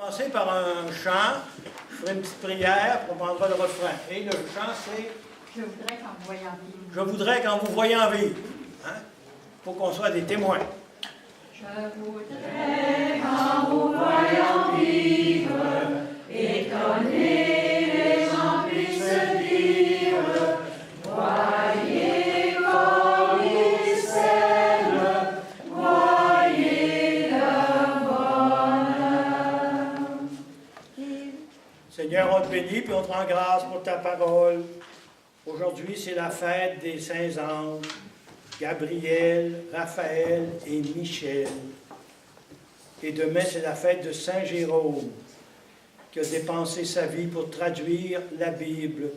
commencer par un chant. Je ferai une petite prière, puis on prendra le refrain. Et le chant, c'est... Je voudrais qu'en vous voyant vivre. Je voudrais qu'en vous voyant vivre. Hein? Faut qu'on soit des témoins. Je voudrais qu'en vous voyant vivre, étonner les gens puissent dire, voyez comme ils s'aiment, voyez leur bonheur. Seigneur, on te bénit, puis on te rend grâce pour ta parole. Aujourd'hui, c'est la fête des saints anges, Gabriel, Raphaël et Michel. Et demain, c'est la fête de Saint Jérôme, qui a dépensé sa vie pour traduire la Bible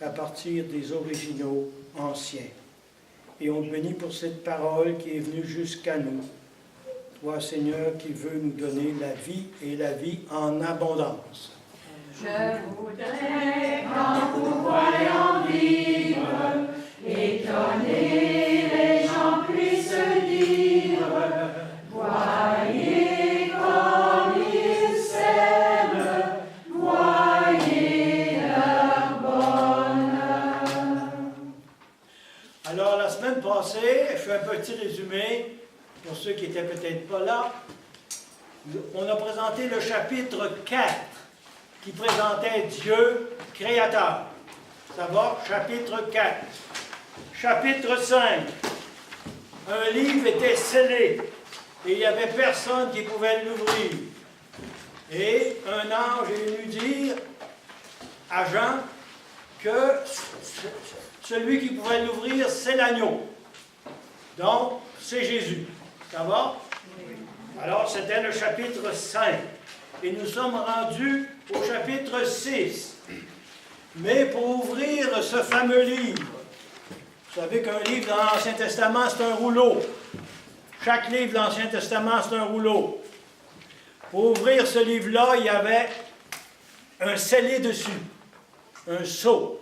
à partir des originaux anciens. Et on te bénit pour cette parole qui est venue jusqu'à nous. Toi, Seigneur, qui veux nous donner la vie et la vie en abondance. Je voudrais qu'en vous voyant vivre, étonner les gens puissent dire, voyez comme ils s'aiment, voyez leur bonheur. Alors, la semaine passée, je fais un petit résumé pour ceux qui n'étaient peut-être pas là. On a présenté le chapitre 4 qui présentait Dieu créateur. Ça va? Chapitre 4. Chapitre 5. Un livre était scellé et il n'y avait personne qui pouvait l'ouvrir. Et un ange est venu dire à Jean que celui qui pouvait l'ouvrir, c'est l'agneau. Donc, c'est Jésus. Ça va? Alors, c'était le chapitre 5. Et nous sommes rendus au chapitre 6. Mais pour ouvrir ce fameux livre, vous savez qu'un livre dans l'Ancien Testament, c'est un rouleau. Chaque livre de l'Ancien Testament, c'est un rouleau. Pour ouvrir ce livre-là, il y avait un scellé dessus, un sceau.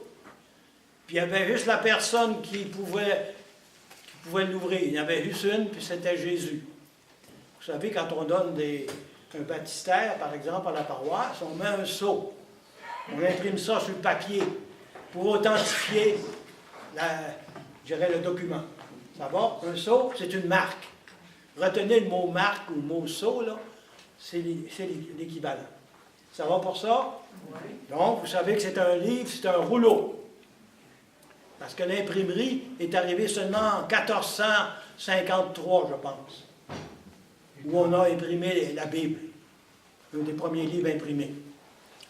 Puis il y avait juste la personne qui pouvait l'ouvrir. Il y avait juste une, puis c'était Jésus. Vous savez, quand on donne un baptistère, par exemple, à la paroisse, on met un sceau. On imprime ça sur le papier pour authentifier le document. Ça va? Un sceau, c'est une marque. Retenez le mot marque ou le mot sceau, là, c'est l'équivalent. Ça va pour ça? Oui. Donc, vous savez que c'est un livre, c'est un rouleau. Parce que l'imprimerie est arrivée seulement en 1453, je pense, où on a imprimé la Bible, un des premiers livres imprimés.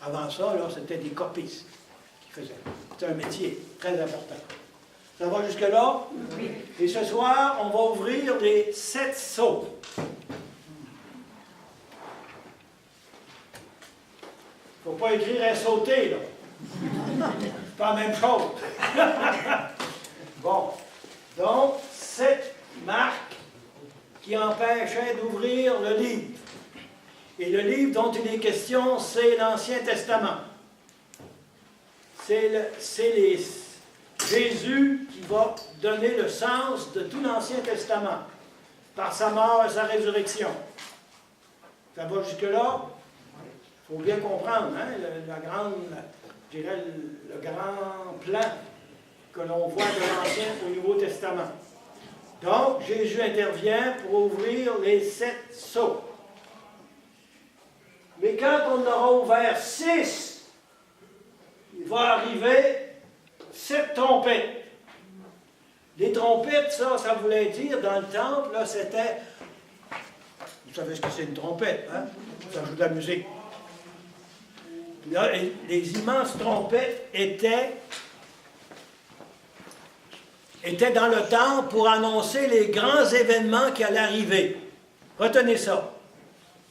Avant ça, là, c'était des copistes qui faisaient. C'était un métier très important. Ça va jusque-là? Oui. Et ce soir, on va ouvrir les 7 sceaux. Il ne faut pas écrire à sauter, là. C'est pas la même chose. Bon. Donc, 7 marques qui empêchaient d'ouvrir le livre. Et le livre dont il est question, c'est l'Ancien Testament. C'est Jésus qui va donner le sens de tout l'Ancien Testament par sa mort et sa résurrection. Ça va jusque-là? Il faut bien comprendre, hein, le grand plan que l'on voit de l'Ancien au Nouveau Testament. Donc, Jésus intervient pour ouvrir les 7 sceaux. Mais quand on aura ouvert 6, il va arriver 7 trompettes. Les trompettes, ça voulait dire, dans le temple, là, c'était... Vous savez ce que c'est une trompette, hein? Ça joue de la musique. Là, les immenses trompettes étaient dans le temple pour annoncer les grands événements qui allaient arriver. Retenez ça.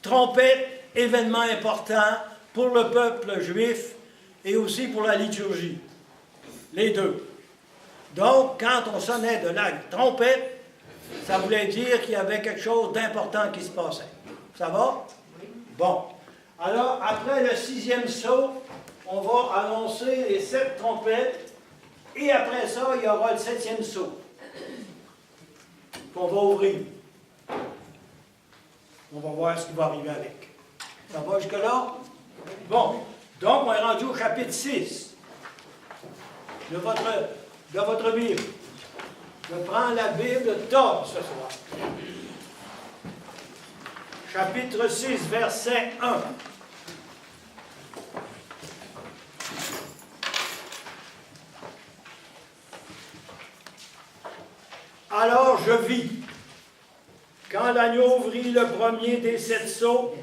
Trompette, événement important pour le peuple juif et aussi pour la liturgie. Les deux. Donc, quand on sonnait de la trompette, ça voulait dire qu'il y avait quelque chose d'important qui se passait. Ça va? Bon. Alors, après le 6e sceau, on va annoncer les 7 trompettes et après ça, il y aura le 7e sceau qu'on va ouvrir. On va voir ce qui va arriver avec. Ça va jusque-là? Bon. Donc, on est rendu au chapitre 6 de votre Bible. Je prends la Bible de Todd ce soir. Chapitre 6, verset 1. Alors je vis, quand l'agneau ouvrit le premier des 7 sceaux,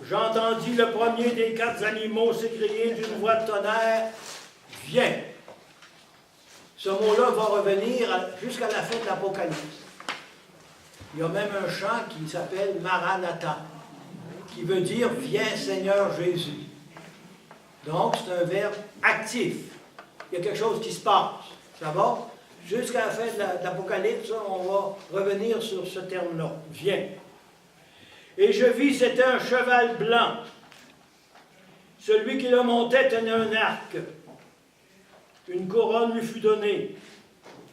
j'entendis le premier des 4 animaux s'écrier d'une voix de tonnerre, « Viens !» Ce mot-là va revenir jusqu'à la fin de l'Apocalypse. Il y a même un chant qui s'appelle « Maranatha », qui veut dire « Viens Seigneur Jésus ». Donc, c'est un verbe actif. Il y a quelque chose qui se passe. Ça va? Jusqu'à la fin de l'Apocalypse, on va revenir sur ce terme-là. « Viens ». Et je vis, c'était un cheval blanc. Celui qui le montait tenait un arc. Une couronne lui fut donnée,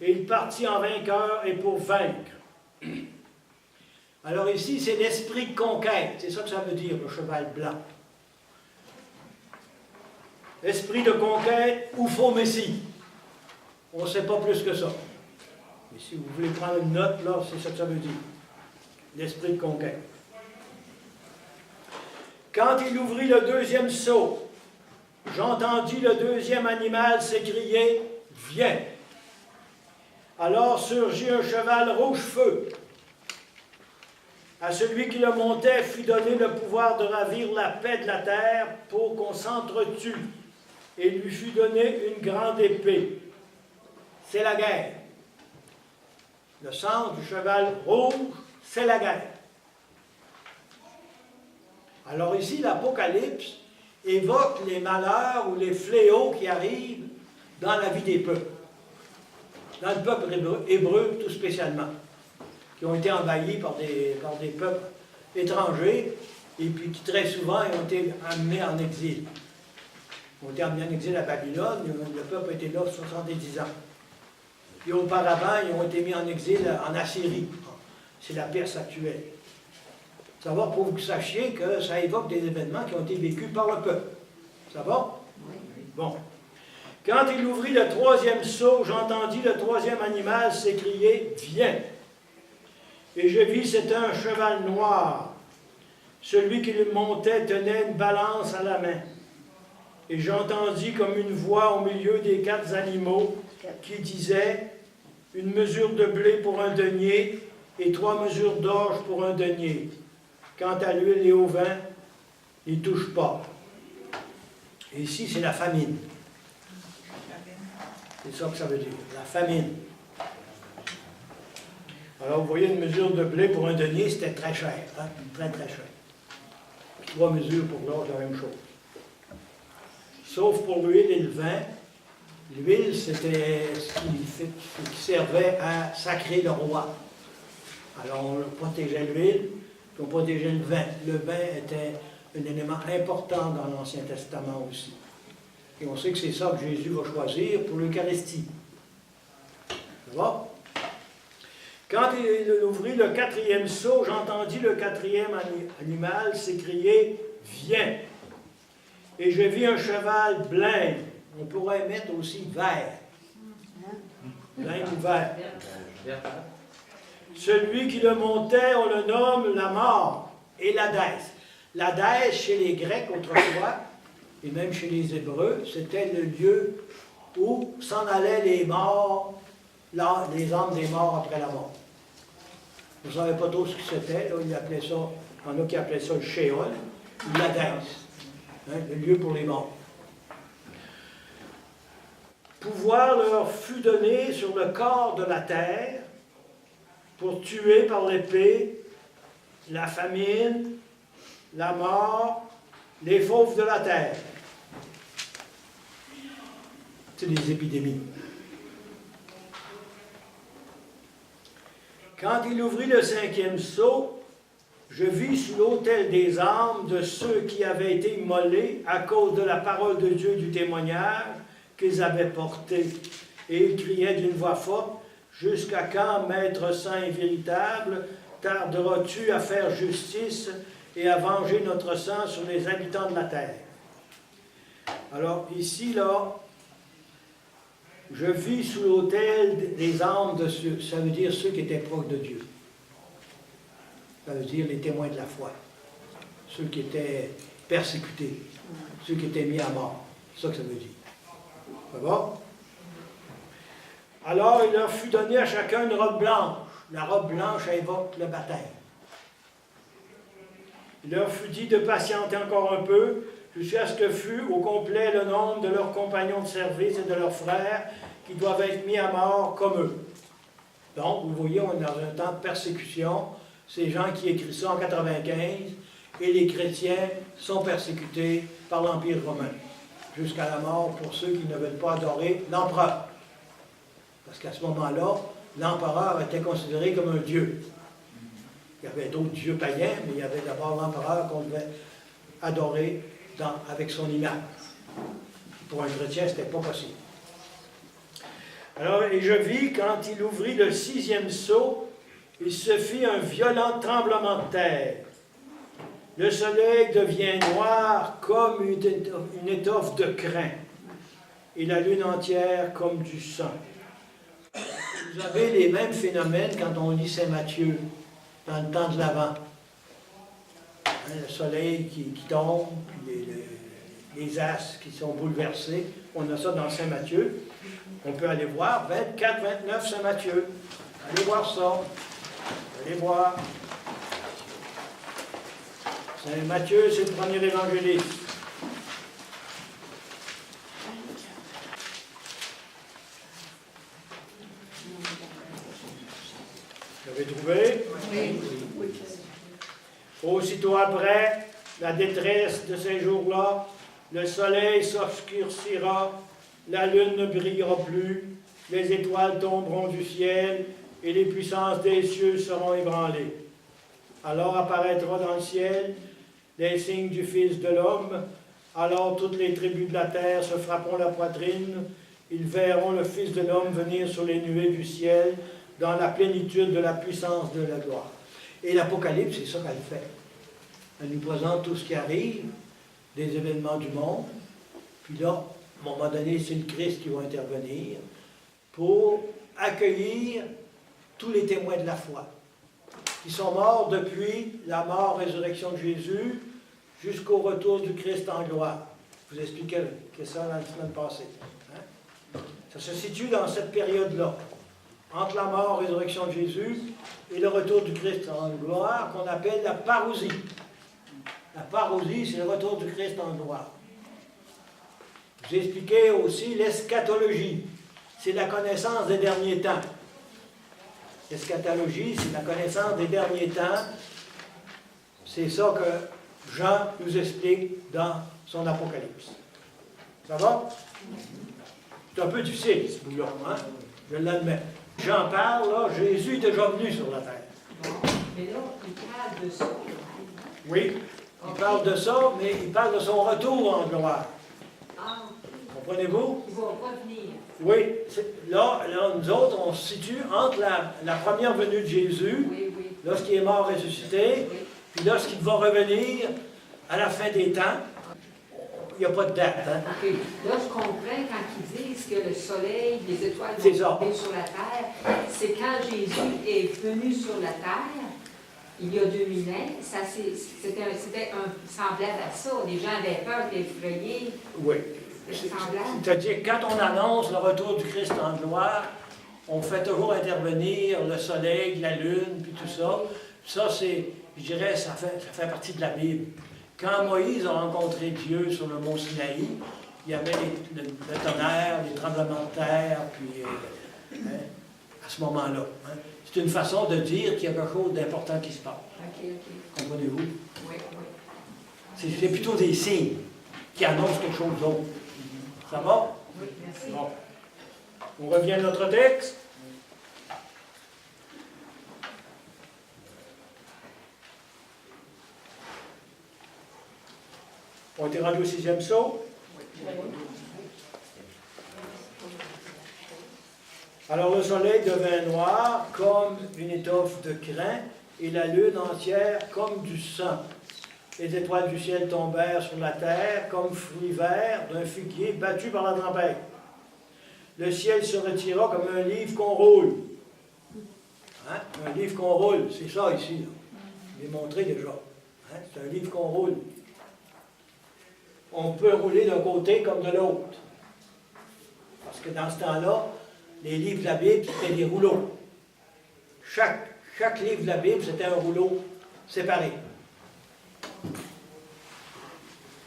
et il partit en vainqueur et pour vaincre. Alors ici, c'est l'esprit de conquête. C'est ça que ça veut dire, le cheval blanc. Esprit de conquête ou faux messie. On ne sait pas plus que ça. Mais si vous voulez prendre une note, là, c'est ça que ça veut dire. L'esprit de conquête. Quand il ouvrit le deuxième sceau, j'entendis le deuxième animal s'écrier « Viens !» Alors surgit un cheval rouge-feu. À celui qui le montait fut donné le pouvoir de ravir la paix de la terre pour qu'on s'entretue, et lui fut donné une grande épée. C'est la guerre. Le sens du cheval rouge, c'est la guerre. Alors ici, l'Apocalypse évoque les malheurs ou les fléaux qui arrivent dans la vie des peuples. Dans le peuple hébreu tout spécialement, qui ont été envahis par des peuples étrangers et puis qui très souvent ont été amenés en exil. Ils ont été amenés en exil à Babylone, le peuple a été là 70 ans. Et auparavant, ils ont été mis en exil en Assyrie. C'est la Perse actuelle. Ça va pour que vous sachiez que ça évoque des événements qui ont été vécus par le peuple. Ça va? Bon. Quand il ouvrit le troisième sceau, j'entendis le troisième animal s'écrier « Viens !» Et je vis, c'était un cheval noir. Celui qui le montait tenait une balance à la main. Et j'entendis comme une voix au milieu des 4 animaux qui disait « Une mesure de blé pour un denier et 3 mesures d'orge pour un denier. Quant à l'huile et au vin, il ne touche pas. » Et ici, c'est la famine. C'est ça que ça veut dire, la famine. Alors, vous voyez, une mesure de blé pour un denier, c'était très cher, hein? Très, très cher. 3 mesures pour l'orge, la même chose. Sauf pour l'huile et le vin. L'huile, c'était ce qui servait à sacrer le roi. Alors, on protégeait l'huile, puis on protégeait le vin. Le vin était un élément important dans l'Ancien Testament aussi. Et on sait que c'est ça que Jésus va choisir pour l'Eucharistie. Ça va? Quand il ouvrit le 4e sceau, j'entendis le 4e animal s'écrier « Viens !» Et je vis un cheval blanc. On pourrait mettre aussi vert. Blanc ou vert. Celui qui le montait, on le nomme la mort et l'Hadès. L'Hadès, chez les Grecs autrefois, et même chez les Hébreux, c'était le lieu où s'en allaient les morts, les âmes des morts après la mort. Vous ne savez pas trop ce que c'était, là, ils appelaient ça, il y en a qui appelaient ça le Sheol, ou l'Hadès, hein, le lieu pour les morts. Pouvoir leur fut donné sur le corps de la terre pour tuer par l'épée la famine, la mort, les fauves de la terre. C'est des épidémies. Quand il ouvrit le 5e sceau, je vis sous l'autel des âmes de ceux qui avaient été immolés à cause de la parole de Dieu du témoignage qu'ils avaient porté. Et ils criaient d'une voix forte, « Jusqu'à quand, Maître saint et véritable, tarderas-tu à faire justice et à venger notre sang sur les habitants de la terre. Alors ici, là, je vis sous l'autel des âmes de ceux, ça veut dire ceux qui étaient proches de Dieu. Ça veut dire les témoins de la foi, ceux qui étaient persécutés, ceux qui étaient mis à mort. C'est ça que ça veut dire. Ça va? Alors, il leur fut donné à chacun une robe blanche. La robe blanche évoque le baptême. Il leur fut dit de patienter encore un peu, jusqu'à ce que fût au complet le nombre de leurs compagnons de service et de leurs frères, qui doivent être mis à mort comme eux. Donc, vous voyez, on est dans un temps de persécution. Ces gens qui écrivent ça en 95, et les chrétiens sont persécutés par l'Empire romain, jusqu'à la mort pour ceux qui ne veulent pas adorer l'empereur. Parce qu'à ce moment-là, l'empereur était considéré comme un dieu. Il y avait d'autres dieux païens, mais il y avait d'abord l'empereur qu'on devait adorer avec son image. Pour un chrétien, ce n'était pas possible. Alors, et je vis, quand il ouvrit le 6e sceau, il se fit un violent tremblement de terre. Le soleil devient noir comme une étoffe de crin, et la lune entière comme du sang. Vous avez les mêmes phénomènes quand on lit Saint Matthieu, dans le temps de l'Avent. Le soleil qui tombe, les astres qui sont bouleversés. On a ça dans Saint Matthieu. On peut aller voir 24, 29 Saint Matthieu. Allez voir ça. Allez voir. Saint Matthieu, c'est le premier évangéliste. Vous l'avez trouvé? Oui. Aussitôt après, la détresse de ces jours-là, le soleil s'obscurcira, la lune ne brillera plus, les étoiles tomberont du ciel, et les puissances des cieux seront ébranlées. Alors apparaîtra dans le ciel les signes du Fils de l'homme. Alors toutes les tribus de la terre se frapperont la poitrine. Ils verront le Fils de l'homme venir sur les nuées du ciel, dans la plénitude de la puissance de la gloire. Et l'Apocalypse, c'est ça qu'elle fait. Elle nous présente tout ce qui arrive, des événements du monde. Puis là, à un moment donné, c'est le Christ qui va intervenir pour accueillir tous les témoins de la foi, qui sont morts depuis la mort-résurrection de Jésus jusqu'au retour du Christ en gloire. Je vous expliquais ça la semaine passée. Hein? Ça se situe dans cette période-là, entre la mort-résurrection de Jésus et le retour du Christ en gloire, qu'on appelle la parousie. La parousie, c'est le retour du Christ en gloire. J'ai expliqué aussi l'eschatologie. C'est la connaissance des derniers temps. L'eschatologie, c'est la connaissance des derniers temps. C'est ça que Jean nous explique dans son Apocalypse. Ça va? C'est un peu difficile, ce bout-là, hein? Je l'admets. Jean parle, là, Jésus est déjà venu sur la terre. Mais là, il parle de ça. Oui, il parle de ça, mais il parle de son retour en gloire. Ah, Comprenez-vous? il va revenir. Oui, là, nous autres, on se situe entre la première venue de Jésus, Oui, oui. lorsqu'il est mort ressuscité, Oui. puis lorsqu'il va revenir à la fin des temps. Il n'y a pas de date. Hein? OK. Là, je comprends quand ils disent que le soleil, les étoiles C'est vont ça. tomber sur la terre. C'est quand Jésus est venu sur la terre, il y a 2000 ans. C'était un semblable à ça. Les gens avaient peur, étaient effrayés. Oui. C'est semblable. C'est-à-dire, quand on annonce le retour du Christ en gloire, on fait toujours intervenir le soleil, la lune, puis tout ça. Ça, c'est, je dirais, ça fait partie de la Bible. Quand Moïse a rencontré Dieu sur le mont Sinaï, il y avait le tonnerre, les tremblements de terre, puis à ce moment-là. Hein. C'est une façon de dire qu'il y a quelque chose d'important qui se passe. OK, OK. Comprenez-vous? Oui, oui. C'est plutôt des signes qui annoncent quelque chose d'autre. Ça va? Oui, merci. Bon. On revient à notre texte. On était rendu au 6e saut. Alors le soleil devint noir comme une étoffe de crin et la lune entière comme du sang. Les étoiles du ciel tombèrent sur la terre comme fruits verts d'un figuier battu par la tempête. Le ciel se retira comme un livre qu'on roule. Hein? Un livre qu'on roule, c'est ça ici. Là. Je l'ai montré déjà. Hein? C'est un livre qu'on roule. On peut rouler d'un côté comme de l'autre. Parce que dans ce temps-là, les livres de la Bible, c'était des rouleaux. Chaque livre de la Bible, c'était un rouleau séparé.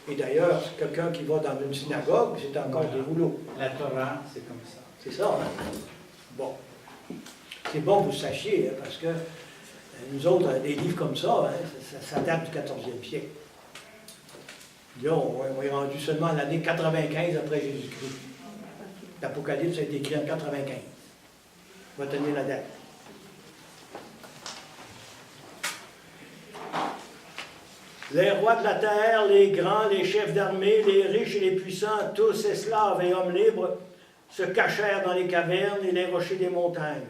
Et d'ailleurs, quelqu'un qui va dans une synagogue, c'est encore des rouleaux. La Torah, c'est comme ça. C'est ça, hein? Bon. C'est bon que vous sachiez, hein, parce que nous autres, des livres comme ça, hein, ça date du 14e siècle. Là, on est rendu seulement à l'année 95 après Jésus-Christ. L'Apocalypse a été écrit en 95. On va tenir la date. Les rois de la terre, les grands, les chefs d'armée, les riches et les puissants, tous esclaves et hommes libres, se cachèrent dans les cavernes et les rochers des montagnes.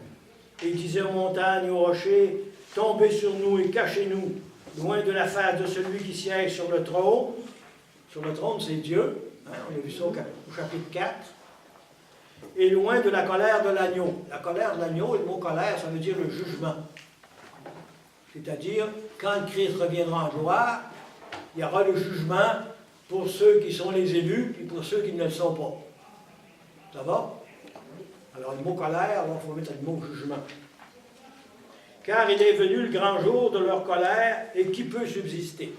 Et disaient aux montagnes et aux rochers, tombez sur nous et cachez-nous, loin de la face de celui qui siège sur le trône. Sur le trône, c'est Dieu. Hein, on a vu ça au chapitre 4. Et loin de la colère de l'agneau. La colère de l'agneau, et le mot colère, ça veut dire le jugement. C'est-à-dire, quand le Christ reviendra en gloire, il y aura le jugement pour ceux qui sont les élus et pour ceux qui ne le sont pas. Ça va? Alors, le mot colère, il faut mettre le mot jugement. Car il est venu le grand jour de leur colère, et qui peut subsister?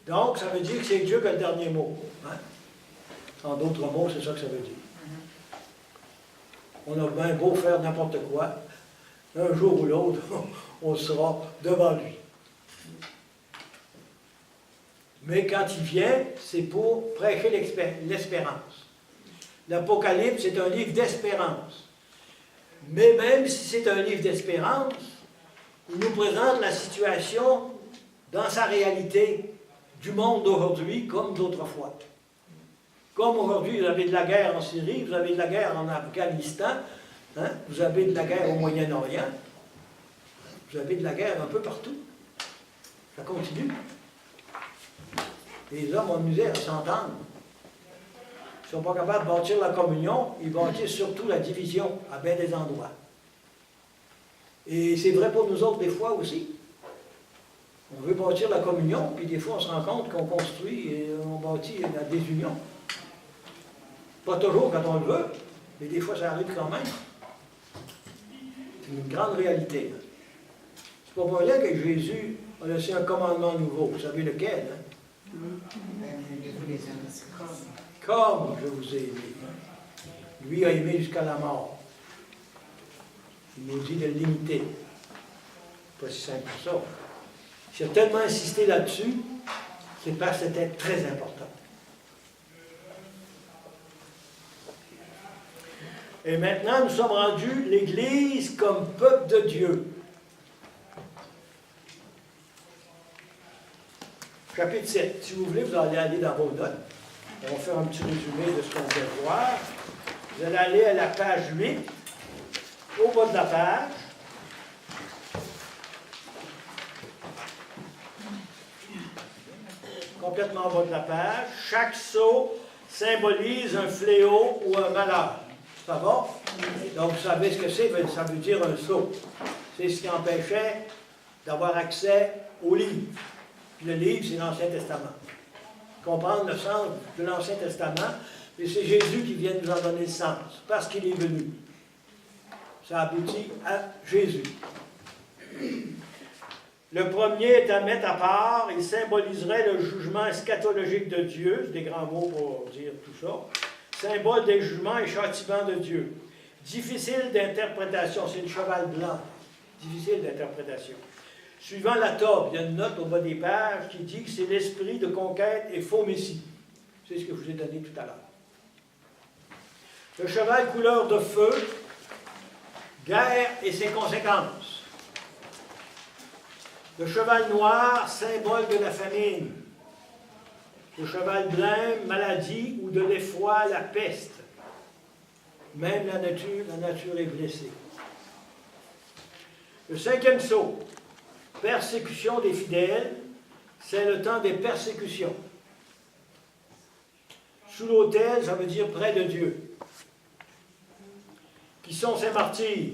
Donc, ça veut dire que c'est Dieu qui a le dernier mot. Hein? En d'autres mots, c'est ça que ça veut dire. On a bien beau faire n'importe quoi, un jour ou l'autre, on sera devant lui. Mais quand il vient, c'est pour prêcher l'espérance. L'Apocalypse, c'est un livre d'espérance. Mais même si c'est un livre d'espérance, il nous présente la situation dans sa réalité du monde d'aujourd'hui comme d'autrefois. Comme aujourd'hui, vous avez de la guerre en Syrie, vous avez de la guerre en Afghanistan, hein, vous avez de la guerre au Moyen-Orient, vous avez de la guerre un peu partout. Ça continue. Les hommes ont de misère à s'entendre. Ils ne sont pas capables de bâtir la communion, ils bâtissent surtout la division à bien des endroits. Et c'est vrai pour nous autres des fois aussi. On veut bâtir la communion, puis des fois on se rend compte qu'on construit et on bâtit la désunion. Pas toujours quand on le veut, mais des fois ça arrive quand même. C'est une grande réalité. C'est pas pour rien que Jésus a laissé un commandement nouveau. Vous savez lequel, hein? Comme je vous ai aimé. Lui a aimé jusqu'à la mort. Il nous dit de le limiter. Pas si simple que ça. J'ai tellement insisté là-dessus, c'est parce que c'était très important. Et maintenant, nous sommes rendus l'Église comme peuple de Dieu. Chapitre 7. Si vous voulez, vous allez aller dans vos notes. On va faire un petit résumé de ce qu'on vient de voir. Vous allez aller à la page 8, au bas de la page. Complètement en bas de la page. Chaque sceau symbolise un fléau ou un malheur. Ça va? Donc, vous savez ce que c'est? Ça veut dire un sceau. C'est ce qui empêchait d'avoir accès au livre. Puis le livre, c'est l'Ancien Testament. Comprendre le sens de l'Ancien Testament, et c'est Jésus qui vient nous en donner le sens, parce qu'il est venu. Ça aboutit à Jésus. Le premier est à mettre à part, il symboliserait le jugement eschatologique de Dieu, c'est des grands mots pour dire tout ça, symbole des jugements et châtiments de Dieu. Difficile d'interprétation, c'est le cheval blanc, difficile d'interprétation. Suivant la table, il y a une note au bas des pages qui dit que c'est l'esprit de conquête et faux messie. C'est ce que je vous ai donné tout à l'heure. Le cheval couleur de feu, guerre et ses conséquences. Le cheval noir, symbole de la famine. Le cheval blanc, maladie ou de l'effroi, la peste. Même la nature est blessée. Le cinquième sceau, persécution des fidèles, c'est le temps des persécutions. Sous l'autel, ça veut dire près de Dieu. Qui sont ces martyrs?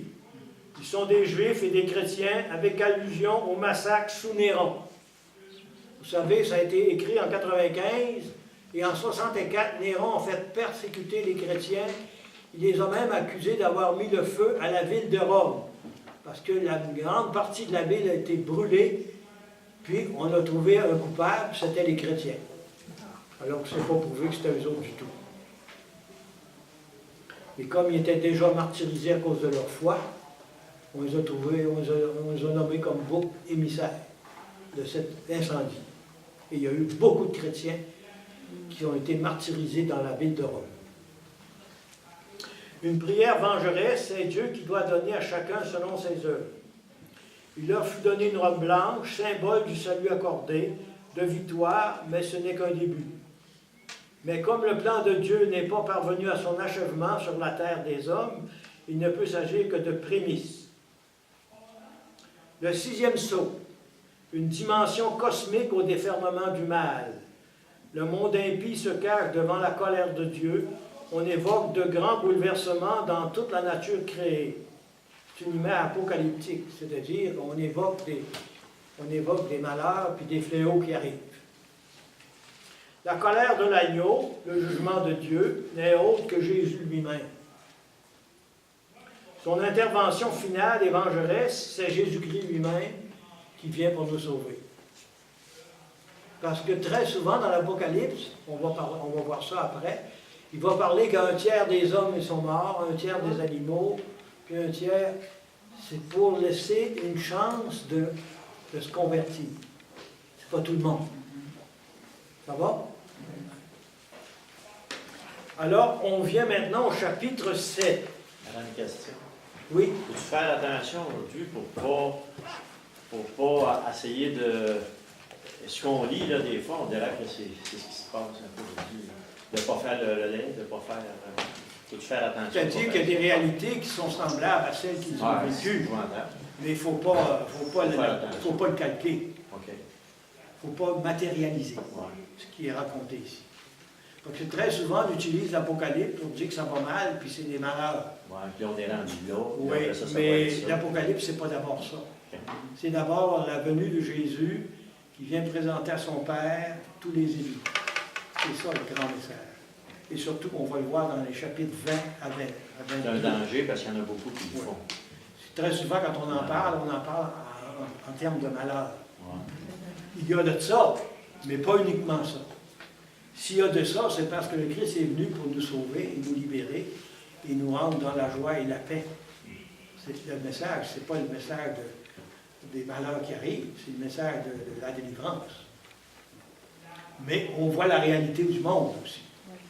Ils sont des Juifs et des chrétiens avec allusion au massacre sous Néron. Vous savez, ça a été écrit en 95 et en 64, Néron a fait persécuter les chrétiens. Il les a même accusés d'avoir mis le feu à la ville de Rome parce que la grande partie de la ville a été brûlée, puis on a trouvé un coupable, c'était les chrétiens. Alors que ce n'est pas prouvé que c'était eux autres du tout. Et comme ils étaient déjà martyrisés à cause de leur foi, on les a trouvés, on les a nommés comme boucs émissaires de cet incendie. Et il y a eu beaucoup de chrétiens qui ont été martyrisés dans la ville de Rome. Une prière vengeresse, c'est Dieu qui doit donner à chacun selon ses œuvres. Il leur fut donné une robe blanche, symbole du salut accordé, de victoire, mais ce n'est qu'un début. Mais comme le plan de Dieu n'est pas parvenu à son achèvement sur la terre des hommes, il ne peut s'agir que de prémices. Le 6e sceau, une dimension cosmique au déferlement du mal. Le monde impie se cache devant la colère de Dieu. On évoque de grands bouleversements dans toute la nature créée. C'est une image apocalyptique, c'est-à-dire on évoque des malheurs puis des fléaux qui arrivent. La colère de l'agneau, le jugement de Dieu, n'est autre que Jésus lui-même. Son intervention finale et vengeresse, c'est Jésus-Christ lui-même qui vient pour nous sauver. Parce que très souvent dans l'Apocalypse, on va voir ça après, il va parler qu'un tiers des hommes sont morts, un tiers des animaux, puis un tiers, c'est pour laisser une chance de se convertir. C'est pas tout le monde. Ça va? Alors, on vient maintenant au chapitre 7. Alors, une question. Oui. Faut-tu faire attention aujourd'hui pour pas essayer de... Ce qu'on lit, là, des fois, on dirait que c'est ce qui se passe un peu aujourd'hui. De ne pas faire le lait, de ne pas faire... Faut-tu faire attention? C'est-à-dire qu'il y a des réalités qui sont semblables à celles qu'ils ont vécues. Mais il ne faut pas le calquer. OK. Il ne faut pas matérialiser ce qui est raconté ici. Donc, très souvent, on utilise l'Apocalypse pour dire que ça va mal, puis c'est des malheurs. Oui, puis on est rendu là. Oui, mais l'Apocalypse, ce n'est pas d'abord ça. Okay. C'est d'abord la venue de Jésus qui vient présenter à son Père tous les élus. C'est ça le grand message. Et surtout, on va le voir dans les chapitres 20 à 20. C'est un danger parce qu'il y en a beaucoup qui le font. Très souvent, quand on en parle en termes de malheur. Ouais. Il y a de ça, mais pas uniquement ça. S'il y a de ça, c'est parce que le Christ est venu pour nous sauver et nous libérer et nous rendre dans la joie et la paix. C'est le message, ce n'est pas le message des malheurs qui arrivent, c'est le message de la délivrance. Mais on voit la réalité du monde aussi.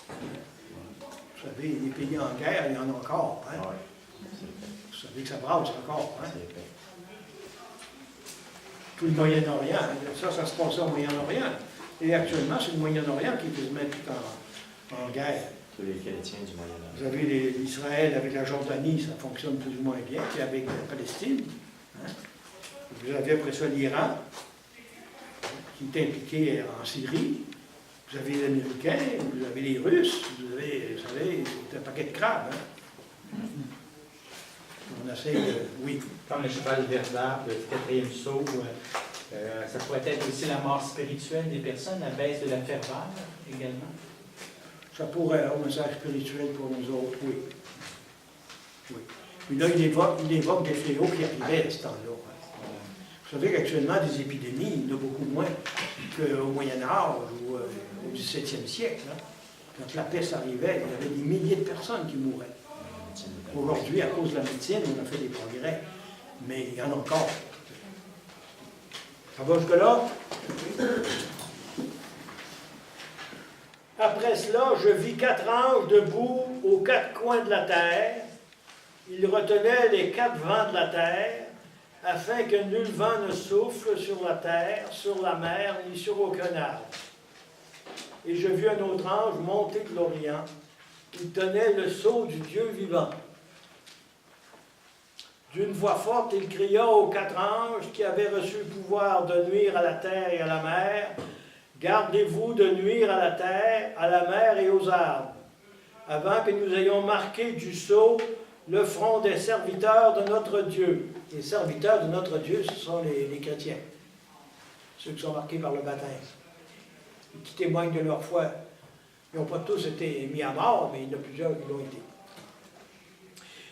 Vous savez, les pays en guerre, il y en a encore. Hein? Vous savez que ça brasse encore. Hein? Tout le Moyen-Orient, ça se passe au Moyen-Orient. Et actuellement, c'est le Moyen-Orient qui peut se mettre en guerre. Tous les chrétiens du Moyen-Orient. Vous avez l'Israël avec la Jordanie, ça fonctionne plus ou moins bien, puis avec la Palestine. Hein? Vous avez après ça l'Iran, qui est impliqué en Syrie. Vous avez les Américains, vous avez les Russes, vous savez, c'est un paquet de crabes. Hein? On essaie de... Oui. Comme le cheval verdâtre, le 4e sceau, ça pourrait être aussi la mort spirituelle des personnes, la baisse de la ferveur également. Ça pourrait avoir un message spirituel pour nous autres, oui. Oui. Puis là, il évoque des fléaux qui arrivaient à ce temps-là. Hein. Vous savez qu'actuellement, des épidémies, il y en a beaucoup moins qu'au Moyen-Âge ou au XVIIe siècle. Hein. Quand la peste arrivait, il y avait des milliers de personnes qui mouraient. Aujourd'hui, à cause de la médecine, on a fait des progrès, mais il y en a encore. Ça va jusque-là? Après cela, je vis 4 anges debout aux 4 coins de la terre. Ils retenaient les 4 vents de la terre, afin que nul vent ne souffle sur la terre, sur la mer, ni sur aucun arbre. Et je vis un autre ange monter de l'Orient. Il tenait le sceau du Dieu vivant. D'une voix forte, il cria aux 4 anges qui avaient reçu le pouvoir de nuire à la terre et à la mer, « Gardez-vous de nuire à la terre, à la mer et aux arbres, avant que nous ayons marqué du sceau le front des serviteurs de notre Dieu. » Les serviteurs de notre Dieu, ce sont les chrétiens, ceux qui sont marqués par le baptême, qui témoignent de leur foi. Ils n'ont pas tous été mis à mort, mais il y en a plusieurs qui l'ont été.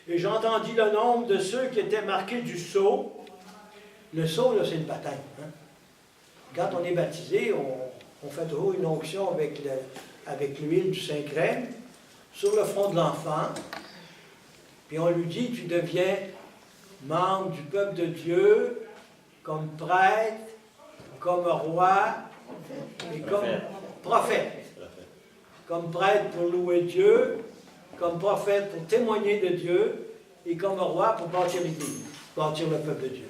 Et j'entendis le nombre de ceux qui étaient marqués du sceau. Le sceau, là, c'est le baptême. Hein? Quand on est baptisé, on fait toujours une onction avec l'huile du Saint-Crème sur le front de l'enfant. Puis on lui dit, tu deviens membre du peuple de Dieu, comme prêtre, comme roi et comme prophète. Comme prêtre pour louer Dieu, comme prophète pour témoigner de Dieu, et comme roi pour bâtir l'Église, bâtir le peuple de Dieu.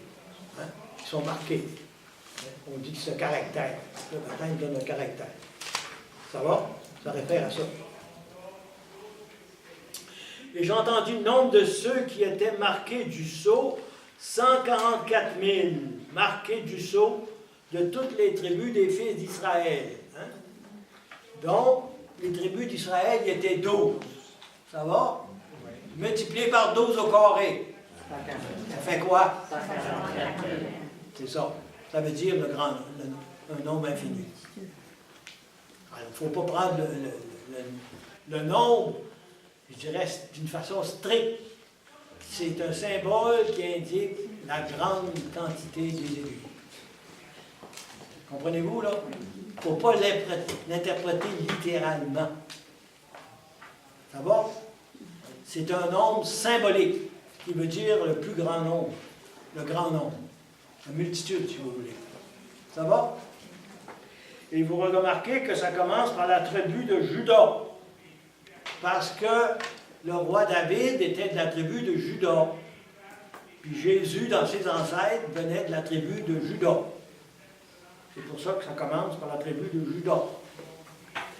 Hein? Ils sont marqués. On dit que c'est un caractère. Le baptême donne un caractère. Ça va? Ça réfère à ça. Et j'ai entendu le nombre de ceux qui étaient marqués du sceau, 144 000 marqués du sceau de toutes les tribus des fils d'Israël. Hein? Donc, les tribus d'Israël, il y était 12. Ça va? Multiplié par 12 au carré. Ça fait quoi? C'est ça. Ça veut dire un nombre infini. Alors, il ne faut pas prendre le nombre, je dirais, d'une façon stricte. C'est un symbole qui indique la grande quantité des élus. Comprenez-vous, là? Il ne faut pas l'interpréter littéralement. Ça va? C'est un nombre symbolique, qui veut dire le plus grand nombre, le grand nombre, la multitude, si vous voulez. Ça va? Et vous remarquez que ça commence par la tribu de Juda, parce que le roi David était de la tribu de Juda. Puis Jésus, dans ses ancêtres, venait de la tribu de Juda. C'est pour ça que ça commence par la tribu de Juda.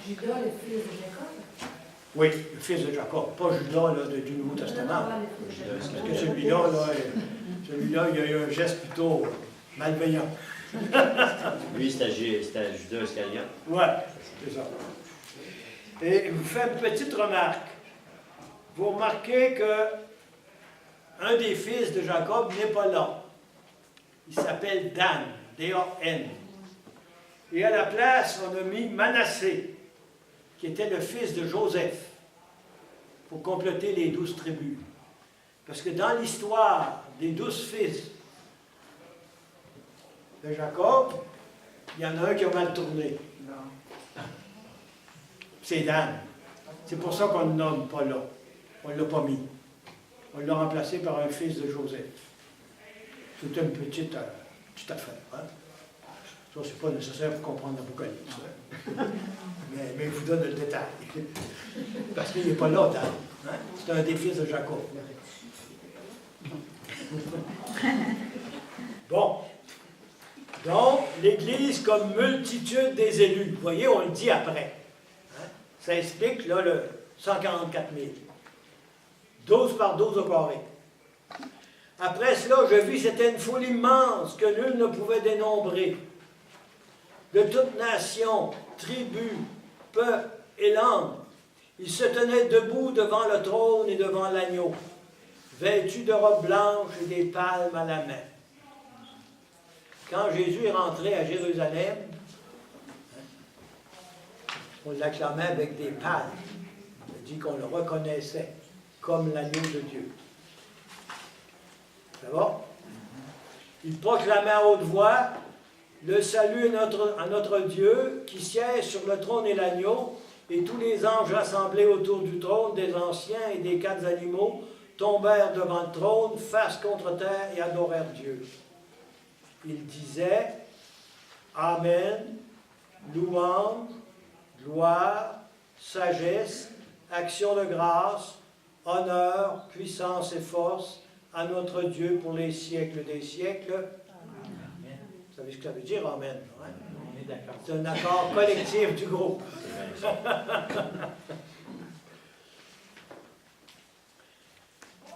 Judas, le fils de Jacob. Oui, le fils de Jacob, pas Judas là, du Nouveau Testament. Parce que celui-là, il a eu un geste plutôt malveillant. Lui, c'était Judas Iscariote. Oui, c'est ça. Et je vous fais une petite remarque. Vous remarquez que un des fils de Jacob n'est pas là. Il s'appelle Dan, D-A-N. Et à la place, on a mis Manassé, qui était le fils de Joseph, pour compléter les 12 tribus. Parce que dans l'histoire des 12 fils de Jacob, il y en a un qui a mal tourné. C'est Dan. C'est pour ça qu'on ne le nomme pas là. On ne l'a pas mis. On l'a remplacé par un fils de Joseph. C'est une petite affaire. Hein? Ça, ce n'est pas nécessaire pour comprendre l'Apocalypse. Hein? mais je vous donne le détail. Parce qu'il n'est pas là, Dan. Hein? C'est un des fils de Jacob. Bon. Donc, l'Église comme multitude des élus. Vous voyez, on le dit après. Hein? Ça explique, là, le 144 000. 12 par 12 au carré. Après cela, je vis, c'était une foule immense que nul ne pouvait dénombrer. De toute nation, tribu, peuple et langue, ils se tenaient debout devant le trône et devant l'agneau, vêtus de robes blanches et des palmes à la main. Quand Jésus est rentré à Jérusalem, on l'acclamait avec des palmes. Ça dit qu'on le reconnaissait comme l'agneau de Dieu. Ça va? Il proclamait à haute voix le salut à notre Dieu qui siège sur le trône et l'agneau, et tous les anges rassemblés autour du trône, des anciens et des 4 animaux, tombèrent devant le trône, face contre terre, et adorèrent Dieu. Il disait Amen, louange, gloire, sagesse, action de grâce, honneur, puissance et force à notre Dieu pour les siècles des siècles. Amen. Vous savez ce que ça veut dire, Amen? Hein? On est d'accord. C'est un accord collectif du groupe.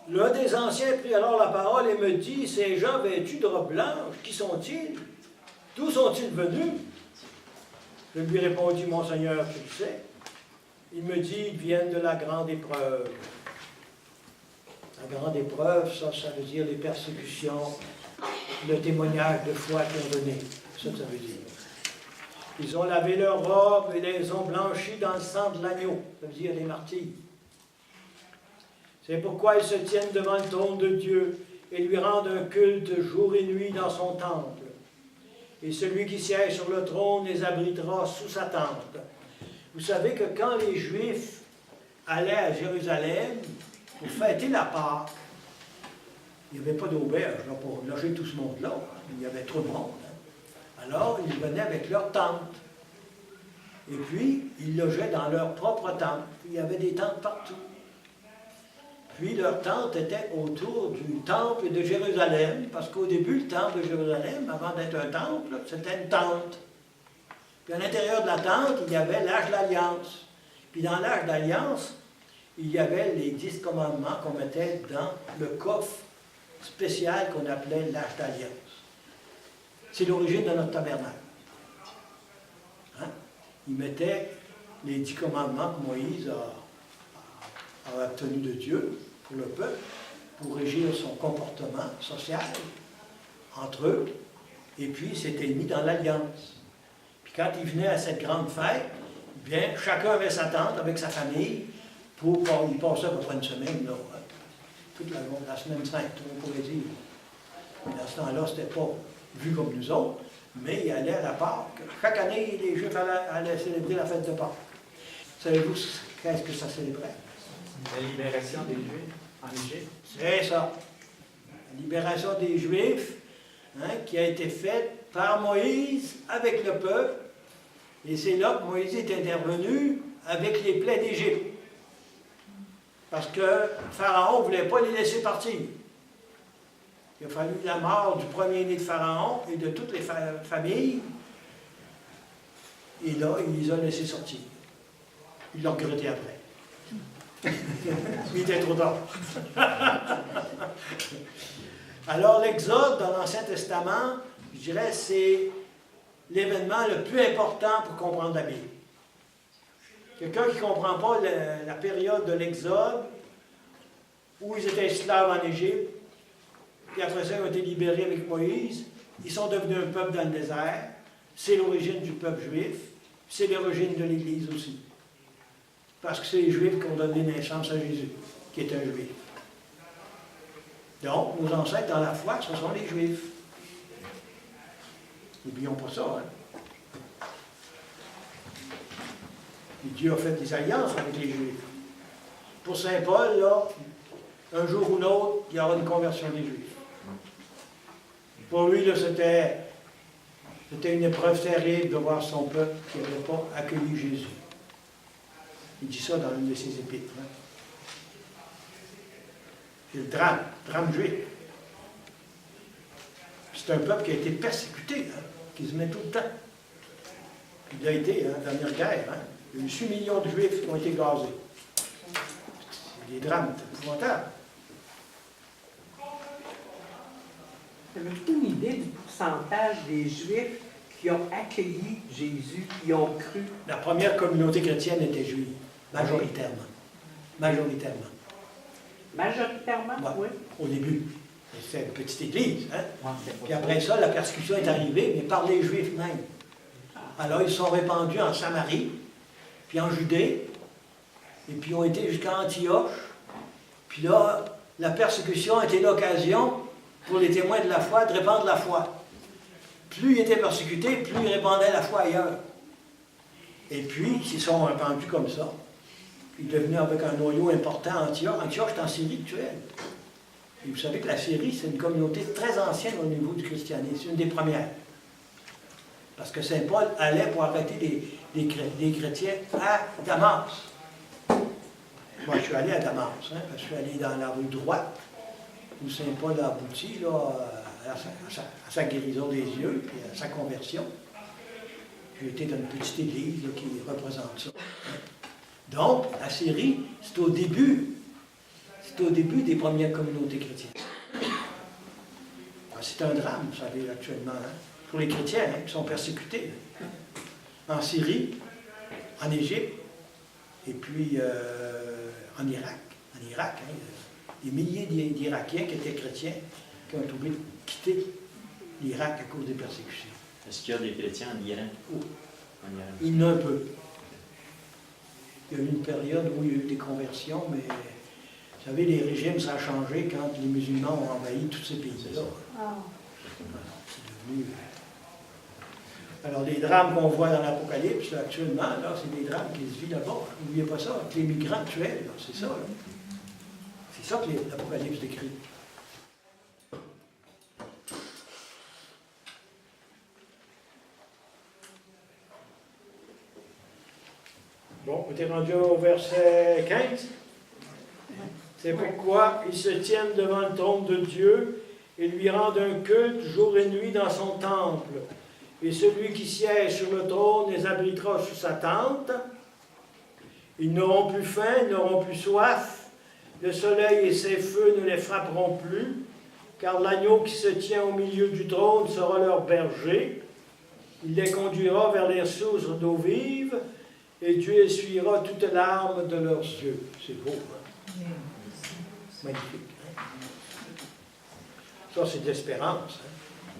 L'un des anciens prit alors la parole et me dit, ces gens vêtus de robes blanches, qui sont-ils? D'où sont-ils venus? Je lui répondis, mon Seigneur, tu le sais. Il me dit, ils viennent de la grande épreuve. La grande épreuve, ça veut dire les persécutions, le témoignage de foi qu'ils ont donné. Ça veut dire. Ils ont lavé leurs robes et les ont blanchies dans le sang de l'agneau. Ça veut dire les martyrs. C'est pourquoi ils se tiennent devant le trône de Dieu et lui rendent un culte jour et nuit dans son temple. Et celui qui siège sur le trône les abritera sous sa tente. Vous savez que quand les Juifs allaient à Jérusalem pour fêter la Pâque, il n'y avait pas d'auberge pour loger tout ce monde-là. Il y avait trop de monde. Alors, ils venaient avec leur tente. Et puis, ils logeaient dans leur propre tente. Il y avait des tentes partout. Puis, leur tente était autour du temple de Jérusalem, parce qu'au début, le temple de Jérusalem, avant d'être un temple, c'était une tente. Puis, à l'intérieur de la tente, il y avait l'Arche d'Alliance. Puis, dans l'Arche d'Alliance, il y avait les 10 commandements qu'on mettait dans le coffre spécial qu'on appelait l'Arche d'Alliance. C'est l'origine de notre tabernacle. Hein? Il mettait les 10 commandements que Moïse a obtenus de Dieu pour le peuple, pour régir son comportement social entre eux, et puis c'était mis dans l'alliance. Puis quand il venait à cette grande fête, bien, chacun avait sa tente avec sa famille, il passait à peu près une semaine, là, hein? Toute la semaine sainte, on pourrait dire. Mais dans ce temps-là, c'était pas vu comme nous autres, mais il allait à la Pâque. Chaque année, les Juifs allaient célébrer la fête de Pâques. Savez-vous qu'est-ce que ça célébrait? La libération des Juifs en Égypte. C'est ça. La libération des Juifs, hein, qui a été faite par Moïse avec le peuple. Et c'est là que Moïse est intervenu avec les plaies d'Égypte. Parce que Pharaon ne voulait pas les laisser partir. Il a fallu la mort du premier-né de Pharaon et de toutes les familles. Et là, il les a laissés sortir. Il l'a regretté après. Il était trop tard. Alors, l'Exode dans l'Ancien Testament, je dirais, c'est l'événement le plus important pour comprendre la Bible. Quelqu'un qui ne comprend pas la période de l'Exode, où ils étaient esclaves en Égypte, puis après ça, ils ont été libérés avec Moïse. Ils sont devenus un peuple dans le désert. C'est l'origine du peuple juif. C'est l'origine de l'Église aussi. Parce que c'est les Juifs qui ont donné naissance à Jésus, qui est un Juif. Donc, nos ancêtres dans la foi, ce sont les Juifs. N'oublions pas ça, hein? Et Dieu a fait des alliances avec les Juifs. Pour Saint Paul, là, un jour ou l'autre, il y aura une conversion des Juifs. Pour lui, là, c'était une épreuve terrible de voir son peuple qui n'avait pas accueilli Jésus. Il dit ça dans une de ses épîtres. Hein? C'est le drame juif. C'est un peuple qui a été persécuté, hein, qui se met tout le temps. Il a été, hein, dans la dernière guerre, hein, il y a eu 6 millions de Juifs qui ont été gazés. C'est des drames épouvantables. Avez-vous une idée du pourcentage des Juifs qui ont accueilli Jésus, qui ont cru? La première communauté chrétienne était juive, majoritairement. Majoritairement. Majoritairement, Ouais, oui. au début. C'était une petite église. Hein? Ouais, c'est pas Puis ça. après ça, la persécution est arrivée, mais par les Juifs même. Alors, ils sont répandus en Samarie, puis en Judée, et puis ont été jusqu'à Antioche. Puis là, la persécution a été l'occasion pour les témoins de la foi de répandre la foi. Plus ils étaient persécutés, plus ils répandaient la foi ailleurs. Et puis, ils sont répandus comme ça. Ils sont devenus avec un noyau important à Antioche. Antioche est en Syrie actuelle. Et vous savez que la Syrie, c'est une communauté très ancienne au niveau du christianisme. C'est une des premières. Parce que Saint Paul allait pour arrêter des chrétiens à Damas. Moi, je suis allé à Damas. Hein, parce que je suis allé dans la rue droite, où Saint Paul a abouti là, à sa guérison des yeux et à sa conversion. J'ai été dans une petite église là, qui représente ça. Donc, la Syrie, c'est au début. C'était au début des premières communautés chrétiennes. C'est un drame, vous savez, actuellement, hein, pour les chrétiens hein, qui sont persécutés. Hein, en Syrie, en Égypte, et puis en Irak. En Irak, hein, des milliers d'Irakiens qui étaient chrétiens, qui ont trouvé de quitter l'Irak à cause des persécutions. Est-ce qu'il y a des chrétiens en Iran? Oh. En Iran. Il y en a un peu. Il y a eu une période où il y a eu des conversions, mais vous savez, les régimes, ça a changé quand les musulmans ont envahi tous ces pays-là. C'est devenu... Alors, les drames qu'on voit dans l'Apocalypse, actuellement, là, c'est des drames qui se vivent là-bas. N'oubliez pas ça, les migrants actuels, là, c'est ça. Là. C'est ça que l'Apocalypse décrit. Bon, on est rendu au verset 15. C'est pourquoi ils se tiennent devant le trône de Dieu et lui rendent un culte jour et nuit dans son temple. Et celui qui siège sur le trône les abritera sous sa tente. Ils n'auront plus faim, ils n'auront plus soif. Le soleil et ses feux ne les frapperont plus, car l'agneau qui se tient au milieu du trône sera leur berger. Il les conduira vers les sources d'eau vive, et Dieu essuiera toute larme de leurs yeux. C'est beau, hein? Magnifique. Hein? Ça, c'est de l'espérance. Hein?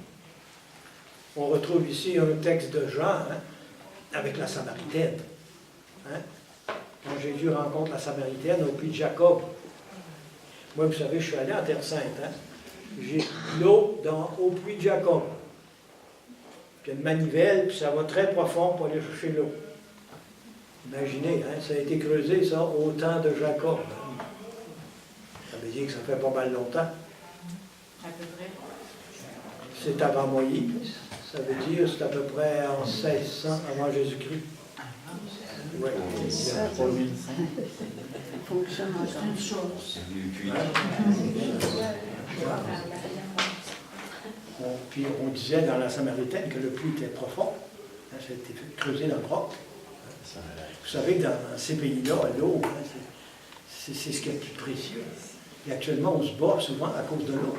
On retrouve ici un texte de Jean, hein, avec la Samaritaine. Hein? Quand Jésus rencontre la Samaritaine au puits de Jacob. Moi, vous savez, je suis allé en Terre Sainte. Hein? J'ai l'eau au puits de Jacob. Puis il y a une manivelle, puis ça va très profond pour aller chercher l'eau. Imaginez, hein, ça a été creusé, ça, au temps de Jacob. Hein? Ça veut dire que ça fait pas mal longtemps. À peu près. C'est avant Moïse. Ça veut dire que c'est à peu près en 1600 avant Jésus-Christ. Oui. Il faut que ça mange une chose. Puis on disait dans la Samaritaine que le puits était profond. Hein, ça a été creusé dans le roc. Vous savez que dans ces pays-là, l'eau, hein, c'est ce qui est le plus précieux. Et actuellement, on se bat souvent à cause de l'eau.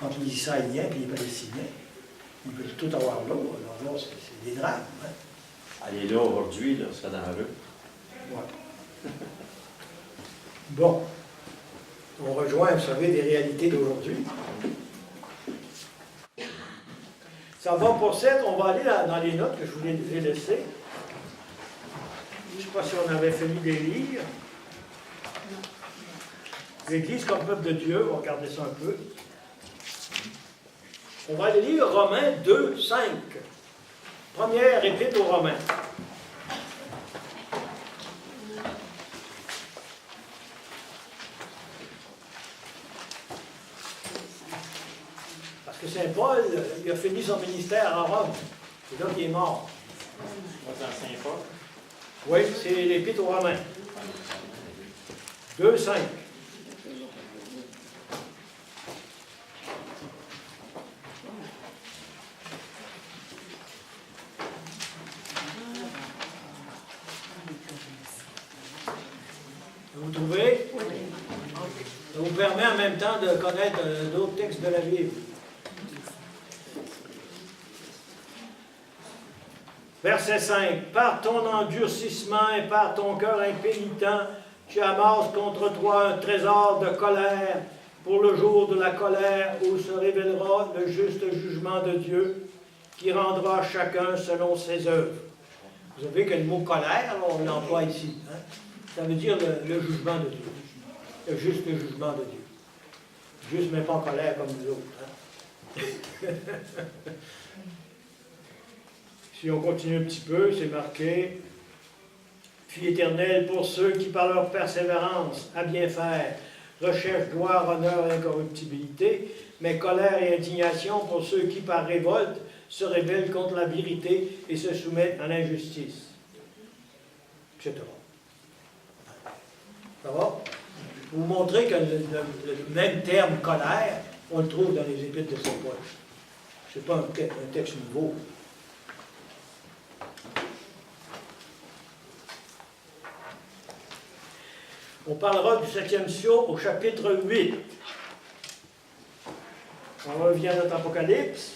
Entre les Israéliens et les Palestiniens. Ils veulent tout avoir l'eau. Alors là, c'est des drames. Hein. Aller là aujourd'hui, là, c'est dangereux. Ouais. Bon. On rejoint, vous savez, les réalités d'aujourd'hui. Ça va pour 7. On va aller dans les notes que je vous ai laissées. Je ne sais pas si on avait fini des lire. L'Église comme peuple de Dieu, on va regarder ça un peu. On va aller lire Romains 2, 5. Première épître aux Romains. Parce que Saint Paul, il a fini son ministère à Rome. C'est là qu'il est mort. On va dans Saint Paul. Oui, c'est l'Épître aux Romains. 2, 5. Vous trouvez? Ça vous permet en même temps de connaître d'autres textes de la Bible. Verset 5. Par ton endurcissement et par ton cœur impénitent, tu amasses contre toi un trésor de colère pour le jour de la colère où se révélera le juste jugement de Dieu qui rendra chacun selon ses œuvres. Vous savez que le mot colère, on l'emploie ici. Hein? Ça veut dire le jugement de Dieu. Le juste jugement de Dieu. Juste, mais pas en colère comme nous autres. Hein? Si on continue un petit peu, c'est marqué « Fille éternelle pour ceux qui, par leur persévérance à bien faire, recherchent gloire, honneur et incorruptibilité, mais colère et indignation pour ceux qui, par révolte, se rebellent contre la vérité et se soumettent à l'injustice. » Etc. Ça va? Pour vous montrer que le même terme « colère », on le trouve dans les épîtres de Saint Paul. Ce n'est pas un texte nouveau. On parlera du 7e sceau au chapitre 8. On revient à notre Apocalypse,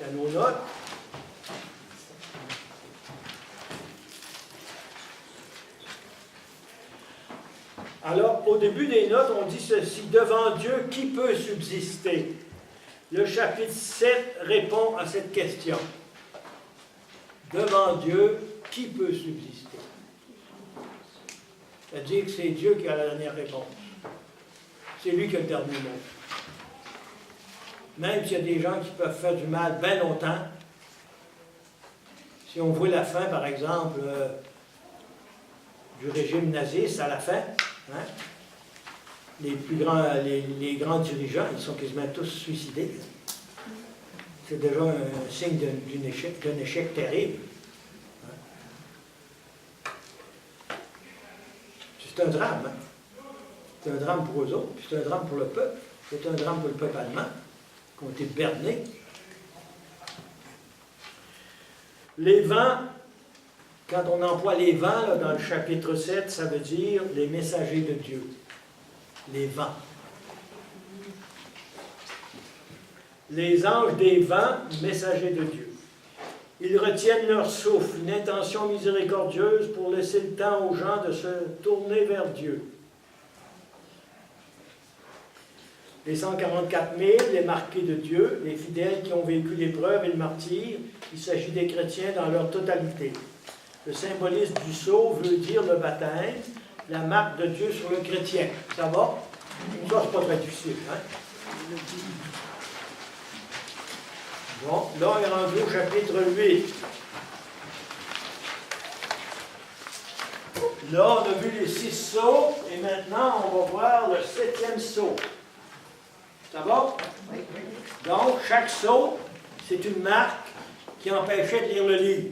à nos notes. Alors, au début des notes, on dit ceci: devant Dieu, qui peut subsister? Le chapitre 7 répond à cette question. Devant Dieu, qui peut subsister? C'est-à-dire que c'est Dieu qui a la dernière réponse. C'est lui qui a le dernier mot. Même s'il y a des gens qui peuvent faire du mal bien longtemps, si on voit la fin, par exemple, du régime naziste à la fin, hein, les grands dirigeants, ils sont quasiment tous suicidés. C'est déjà un signe d'un échec terrible. C'est un drame. Hein? C'est un drame pour eux autres, puis c'est un drame pour le peuple. C'est un drame pour le peuple allemand, qui ont été bernés. Les vents, quand on emploie les vents là, dans le chapitre 7, ça veut dire les messagers de Dieu. Les vents. Les anges des vents, messagers de Dieu. Ils retiennent leur souffle, une intention miséricordieuse pour laisser le temps aux gens de se tourner vers Dieu. Les 144 000, les marqués de Dieu, les fidèles qui ont vécu l'épreuve et le martyre, il s'agit des chrétiens dans leur totalité. Le symbolisme du sceau veut dire le baptême, la marque de Dieu sur le chrétien. Ça va? Ça, c'est pas très difficile. Hein? Bon, là, on est rendu au chapitre 8. Là, on a vu les 6 sceaux, et maintenant, on va voir le 7e sceau. Ça va? Donc, chaque sceau, c'est une marque qui empêchait de lire le livre.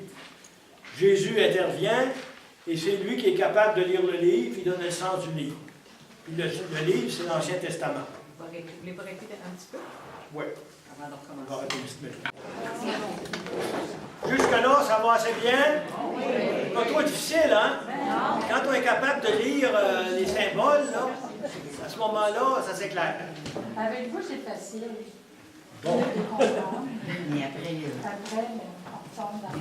Jésus intervient, et c'est lui qui est capable de lire le livre, il donne le sens du livre. Puis le livre, c'est l'Ancien Testament. Vous voulez pas répéter un petit peu? Oui. Avant de On va recommencer. arrêter une petite minute. Jusque-là, ça va assez bien? Oui. Pas trop difficile, hein? Quand on est capable de lire les symboles, là, à ce moment-là, ça s'éclaire. Avec vous, c'est facile. Bon. De comprendre. Mais après, Après, on retombe dans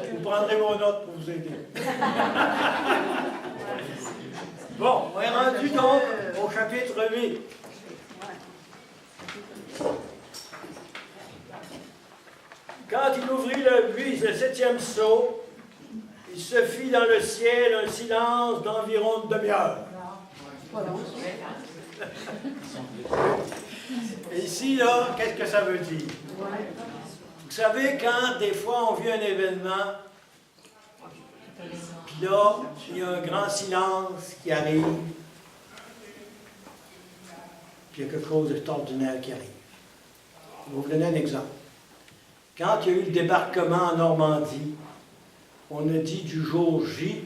Vous prendrez vos notes pour vous aider. Bon, on est rendu donc au chapitre 8. Quand il ouvrit le 7e sceau, il se fit dans le ciel un silence d'environ une demi-heure. Et ici, là, qu'est-ce que ça veut dire? Vous savez, quand des fois on vit un événement, puis là, il y a un grand silence qui arrive, puis il y a quelque chose d'extraordinaire qui arrive. Je vais vous donner un exemple. Quand il y a eu le débarquement en Normandie, on a dit du jour J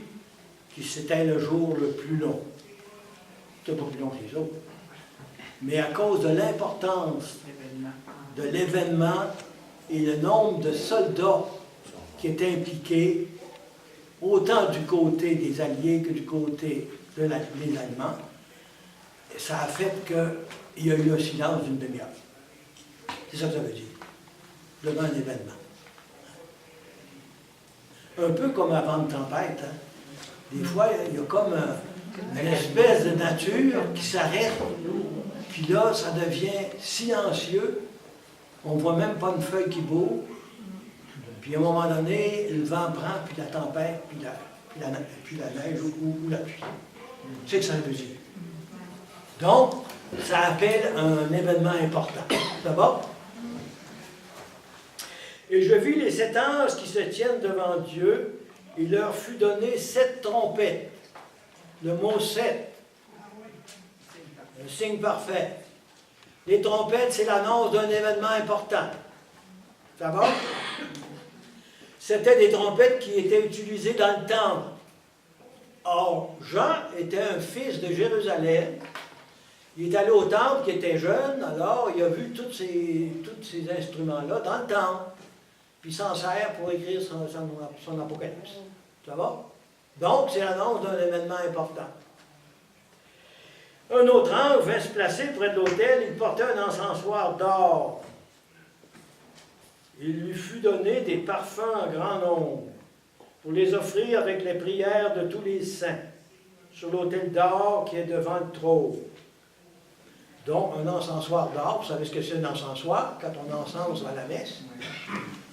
que c'était le jour le plus long. C'était pas plus long que les autres. Mais à cause de l'importance de l'événement et le nombre de soldats qui étaient impliqués, autant du côté des Alliés que du côté des Allemands, ça a fait qu'il y a eu un silence d'une demi-heure. C'est ça que ça veut dire, devant un événement. Un peu comme avant une tempête. Hein? Des fois, il y a comme une espèce de nature qui s'arrête, puis là, ça devient silencieux. On ne voit même pas une feuille qui bouge. Puis à un moment donné, le vent prend, puis la tempête, puis la neige ou la pluie. C'est ce que ça veut dire. Donc, ça appelle un événement important. Ça va? Et je vis les 7 anges qui se tiennent devant Dieu, et il leur fut donné 7 trompettes. Le mot 7, un signe parfait. Les trompettes, c'est l'annonce d'un événement important. Ça va? C'était des trompettes qui étaient utilisées dans le temple. Or, Jean était un fils de Jérusalem. Il est allé au temple, qui était jeune, alors il a vu tous ces instruments-là dans le temple. Puis il s'en sert pour écrire son Apocalypse. Ça va? Donc, c'est l'annonce d'un événement important. Un autre ange vint se placer près de l'autel, il portait un encensoir d'or. Il lui fut donné des parfums en grand nombre, pour les offrir avec les prières de tous les saints, sur l'autel d'or qui est devant le trône. Donc, un encensoir d'or, vous savez ce que c'est un encensoir, quand on encense à la messe.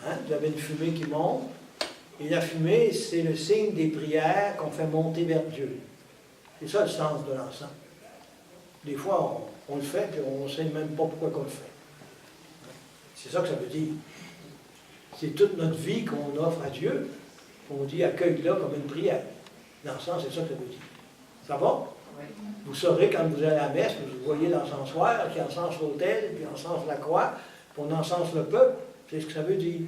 Hein? Vous avez une fumée qui monte, et la fumée, c'est le signe des prières qu'on fait monter vers Dieu. C'est ça le sens de l'encens. Des fois, on le fait, puis on ne sait même pas pourquoi on le fait. C'est ça que ça veut dire. C'est toute notre vie qu'on offre à Dieu. On dit accueille-la comme une prière. L'encens, c'est ça que ça veut dire. Ça va? Oui. Vous saurez quand vous allez à la messe, vous voyez l'encensoir qui encense l'autel, puis encense la croix, puis on encense le peuple. C'est ce que ça veut dire.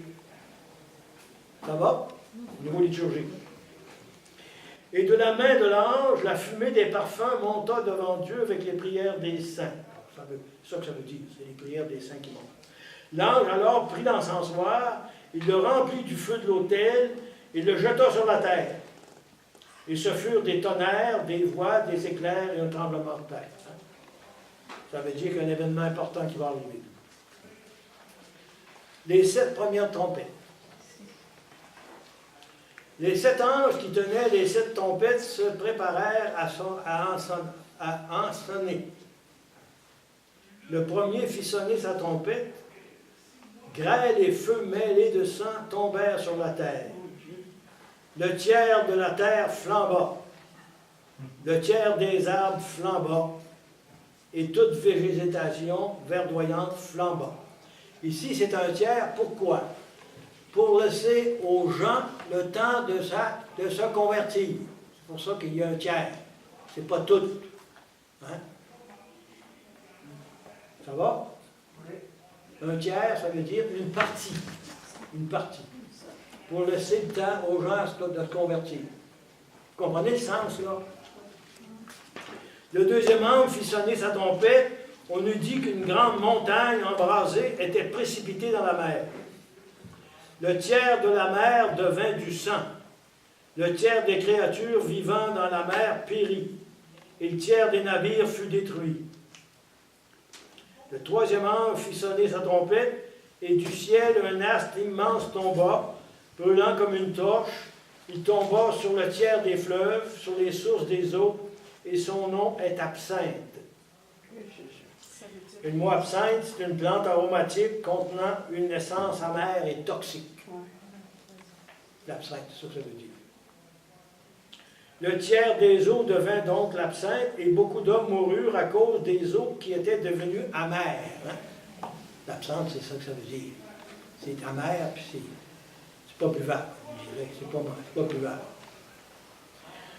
Ça va? Au niveau liturgique. Et de la main de l'ange, la fumée des parfums monta devant Dieu avec les prières des saints. C'est ça que ça veut dire, c'est les prières des saints qui montent. L'ange alors prit l'encensoir, il le remplit du feu de l'autel, et le jeta sur la terre. Et ce furent des tonnerres, des voix, des éclairs et un tremblement de terre. Ça veut dire qu'il y a un événement important qui va arriver. Les 7 premières trompettes. Les 7 anges qui tenaient les 7 trompettes se préparèrent à en sonner. Le premier fit sonner sa trompette. Grêle et feu mêlés de sang tombèrent sur la terre. Le tiers de la terre flamba. Le tiers des arbres flamba. Et toute végétation verdoyante flamba. Ici, c'est un tiers. Pourquoi? Pour laisser aux gens le temps de se convertir. C'est pour ça qu'il y a un tiers. C'est pas tout. Hein? Ça va? Un tiers, ça veut dire une partie. Une partie. Pour laisser le temps aux gens de se convertir. Vous comprenez le sens, là? Le deuxième ange fit sonner sa trompette. On nous dit qu'une grande montagne embrasée était précipitée dans la mer. Le tiers de la mer devint du sang. Le tiers des créatures vivant dans la mer périt. Et le tiers des navires fut détruit. Le troisième ange fit sonner sa trompette, et du ciel un astre immense tomba, brûlant comme une torche. Il tomba sur le tiers des fleuves, sur les sources des eaux, et son nom est absinthe. Le mot absinthe, c'est une plante aromatique contenant une essence amère et toxique. L'absinthe, c'est ça que ça veut dire. Le tiers des eaux devint donc l'absinthe, et beaucoup d'hommes moururent à cause des eaux qui étaient devenues amères. Hein? L'absinthe, c'est ça que ça veut dire. C'est amer, puis c'est pas buvable, on dirait. C'est pas buvable.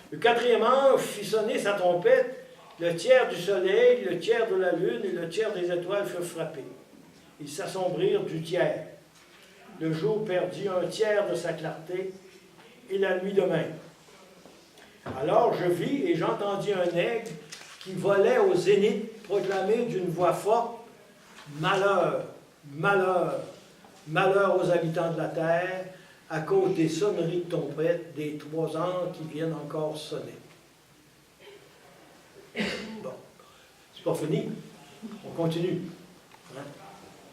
Le quatrième ange fit sonner sa trompette. Le tiers du soleil, le tiers de la lune et le tiers des étoiles furent frappés. Ils s'assombrirent du tiers. Le jour perdit un tiers de sa clarté, et la nuit de même. Alors je vis et j'entendis un aigle qui volait au zénith proclamer d'une voix forte: Malheur, malheur, malheur aux habitants de la terre, à cause des sonneries de trompette des 3 anges qui viennent encore sonner. Bon, c'est pas fini. On continue. Hein?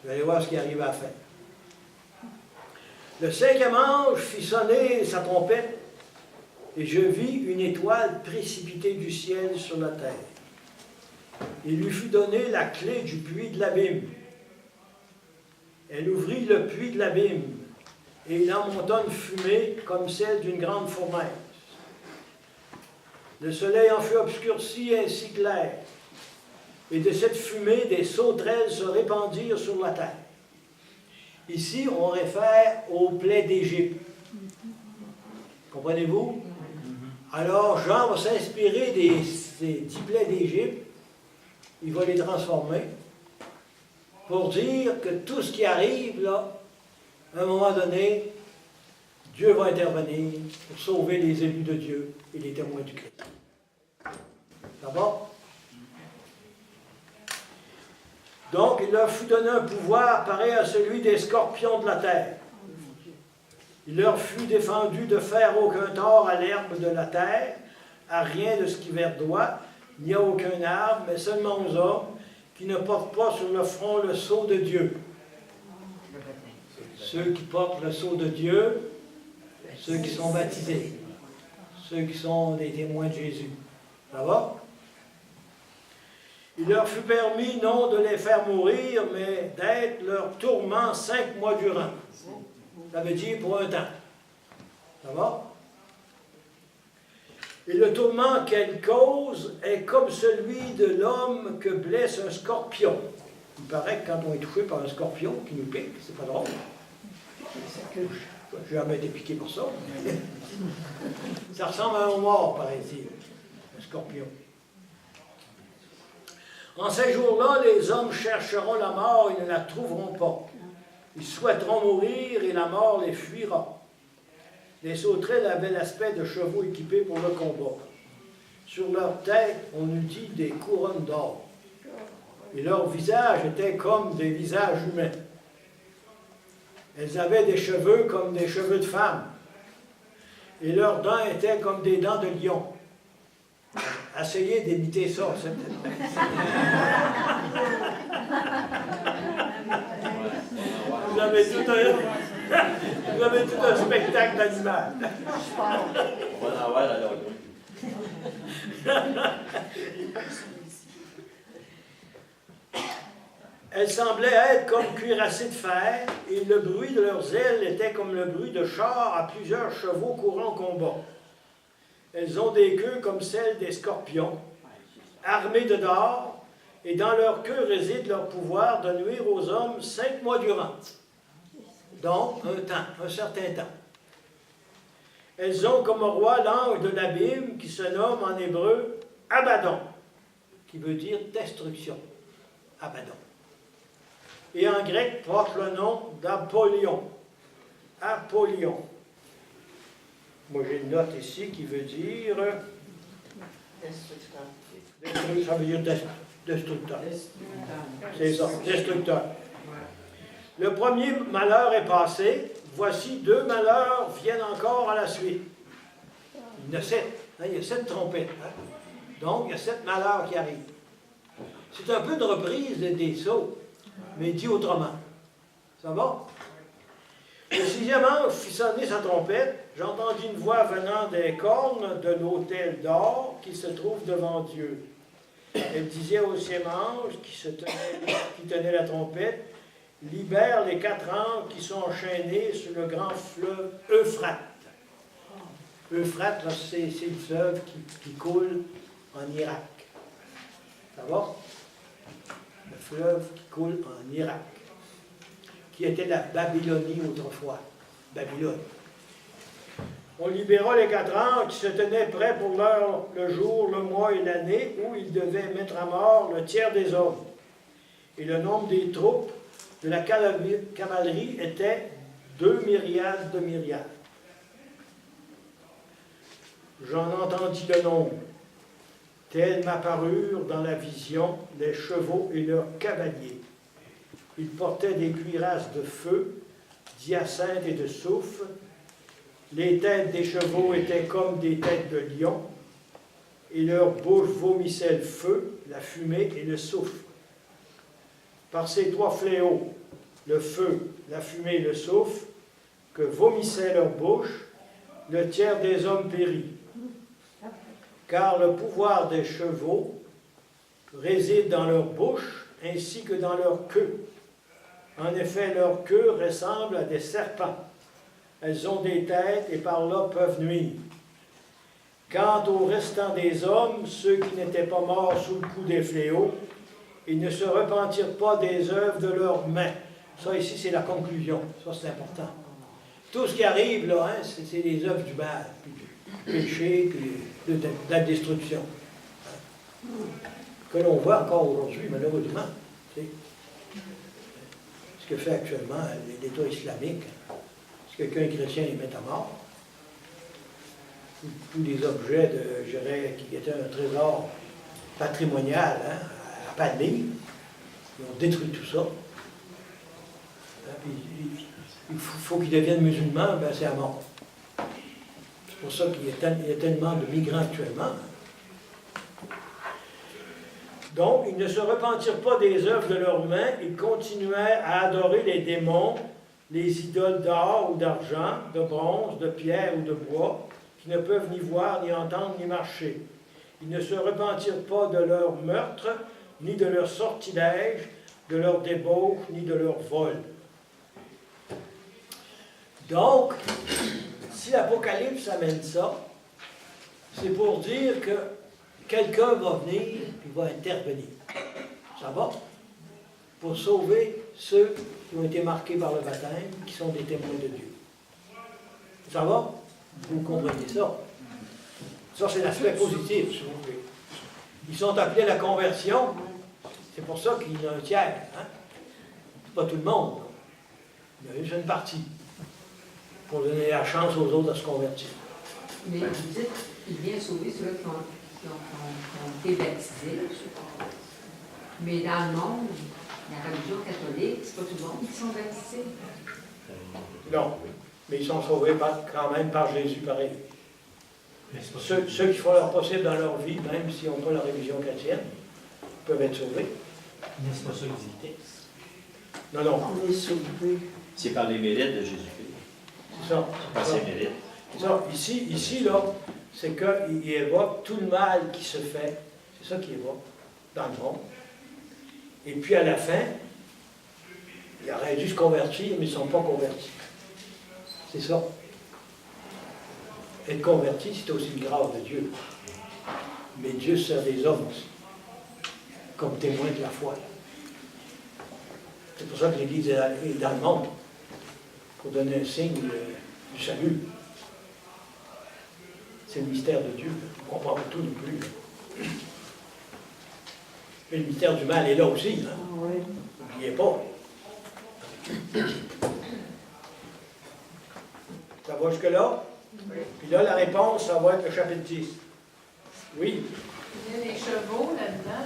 Vous allez voir ce qui arrive à la fin. Le 5e ange fit sonner sa trompette, et je vis une étoile précipitée du ciel sur la terre. Il lui fut donné la clé du puits de l'abîme. Elle ouvrit le puits de l'abîme, et il en monta une fumée comme celle d'une grande fournaise. Le soleil en fut obscurci ainsi clair, et de cette fumée des sauterelles se répandirent sur la terre. Ici, on réfère aux plaies d'Égypte. Comprenez-vous? Alors, Jean va s'inspirer des 10 plaies d'Égypte, il va les transformer, pour dire que tout ce qui arrive, là, à un moment donné, Dieu va intervenir pour sauver les élus de Dieu et les témoins du Christ. Ça va? Donc, il leur fut donné un pouvoir pareil à celui des scorpions de la terre. Il leur fut défendu de faire aucun tort à l'herbe de la terre, à rien de ce qui verdoie, Il n'y a aucun arbre, mais seulement aux hommes qui ne portent pas sur le front le sceau de Dieu. Ceux qui portent le sceau de Dieu, ceux qui sont baptisés, ceux qui sont des témoins de Jésus. Ça va? Il leur fut permis non de les faire mourir, mais d'être leur tourment 5 mois durant. Ça veut dire pour un temps. Ça va? Et le tourment qu'elle cause est comme celui de l'homme que blesse un scorpion. Il paraît que quand on est touché par un scorpion qui nous pique, c'est pas drôle. Je n'ai jamais été piqué pour ça. Ça ressemble à un mort, paraît-il, un scorpion. En ces jours-là, les hommes chercheront la mort et ne la trouveront pas. Ils souhaiteront mourir et la mort les fuira. Les sauterelles avaient l'aspect de chevaux équipés pour le combat. Sur leur tête, on eût dit des couronnes d'or. Et leurs visages étaient comme des visages humains. Elles avaient des cheveux comme des cheveux de femme. Et leurs dents étaient comme des dents de lion. Essayez d'imiter ça. Vous avez tout un spectacle d'animal. On va en avoir alors. Elles semblaient être comme cuirassées de fer, et le bruit de leurs ailes était comme le bruit de chars à plusieurs chevaux courant au combat. Elles ont des queues comme celles des scorpions, armées de dards, et dans leur queue réside leur pouvoir de nuire aux hommes 5 mois durant. Donc, un certain temps. Elles ont comme roi l'ange de l'abîme qui se nomme en hébreu Abaddon, qui veut dire destruction. Abaddon. Et en grec porte le nom d'Apollyon. Apollyon. Moi j'ai une note ici qui veut dire... Ça veut dire destructeur. C'est ça, destructeur. Le premier malheur est passé. Voici 2 malheurs viennent encore à la suite. Il y en a 7. Hein, il y a 7 trompettes. Hein. Donc, il y a 7 malheurs qui arrivent. C'est un peu une reprise des sauts, mais dit autrement. Ça va? Le 6e ange fit sonner sa trompette. J'entendis une voix venant des cornes de l'autel d'or qui se trouve devant Dieu. Elle disait au 6e ange qui tenait la trompette, « Libère les 4 anges qui sont enchaînés sur le grand fleuve Euphrate. » Euphrate, c'est le fleuve qui coule en Irak. Ça va? Le fleuve qui coule en Irak, qui était la Babylonie autrefois. Babylone. On libéra les 4 anges qui se tenaient prêts pour le jour, le mois et l'année où ils devaient mettre à mort le tiers des hommes. Et le nombre des troupes de la cavalerie était 2 myriades de myriades. J'en entendis le nombre. Tels m'apparurent dans la vision les chevaux et leurs cavaliers. Ils portaient des cuirasses de feu, d'hyacinthe et de soufre. Les têtes des chevaux étaient comme des têtes de lion, et leur bouche vomissait le feu, la fumée et le soufre. Par ces 3 fléaux, le feu, la fumée et le soufre, que vomissait leur bouche, le tiers des hommes périt. Car le pouvoir des chevaux réside dans leur bouche ainsi que dans leur queue. En effet, leur queue ressemble à des serpents. Elles ont des têtes et par là peuvent nuire. Quant au restant des hommes, ceux qui n'étaient pas morts sous le coup des fléaux, ils ne se repentirent pas des œuvres de leurs mains. Ça, ici, c'est la conclusion. Ça, c'est important. Tout ce qui arrive, là, hein, c'est les œuvres du mal, puis du péché, puis de la destruction. Que l'on voit encore aujourd'hui, malheureusement. Ce que fait actuellement l'État islamique. Si quelqu'un est chrétien, il met à mort. Tous les objets je dirais, qui étaient un trésor patrimonial, hein, à Palmyre, ils ont détruit tout ça. Il faut qu'ils deviennent musulmans, ben c'est à mort. C'est pour ça qu'il y a tellement de migrants actuellement. Donc, ils ne se repentirent pas des œuvres de leurs mains, ils continuaient à adorer les démons, les idoles d'or ou d'argent, de bronze, de pierre ou de bois, qui ne peuvent ni voir, ni entendre, ni marcher. Ils ne se repentirent pas de leur meurtre, ni de leur sortilège, de leur débauche, ni de leur vol. Donc, si l'Apocalypse amène ça, c'est pour dire que quelqu'un va venir et va intervenir. Ça va? Pour sauver ceux qui ont été marqués par le baptême, qui sont des témoins de Dieu. Ça va? Vous comprenez ça? Ça, c'est l'aspect positif, si vous voulez. Ils sont appelés à la conversion. C'est pour ça qu'il y a un tiers. Hein? Pas tout le monde. Il y a juste une partie. Pour donner la chance aux autres de se convertir. Mais vous dites qu'il vient sauver ceux qui ont été baptisés. Mais dans le monde, la religion catholique, c'est pas tout le monde qui sont baptisés. Non. Mais ils sont sauvés quand même par Jésus, pareil. Ceux qui font leur possible dans leur vie, même s'ils n'ont pas la religion chrétienne, peuvent être sauvés. Mais c'est pas ça qu'ils dit le texte. Non, non. On est sauvés. C'est par les mérites de Jésus-Christ. C'est ça. C'est par ses mérites. C'est ça. Ici, là, c'est qu'il évoque tout le mal qui se fait. C'est ça qu'il évoque dans le monde. Et puis à la fin, ils auraient dû se convertir, mais ils ne sont pas convertis. C'est ça. Être converti, c'est aussi une grâce de Dieu. Mais Dieu sert des hommes aussi, comme témoins de la foi. C'est pour ça que l'Église est dans le monde, pour donner un signe du salut. C'est le mystère de Dieu. On ne comprend pas tout non plus. Mais le mystère du mal est là aussi. Hein? Oui. N'oubliez pas. Ça va jusque-là? Oui. Puis là, la réponse, ça va être le chapitre 10. Oui? Il y a les chevaux là-dedans.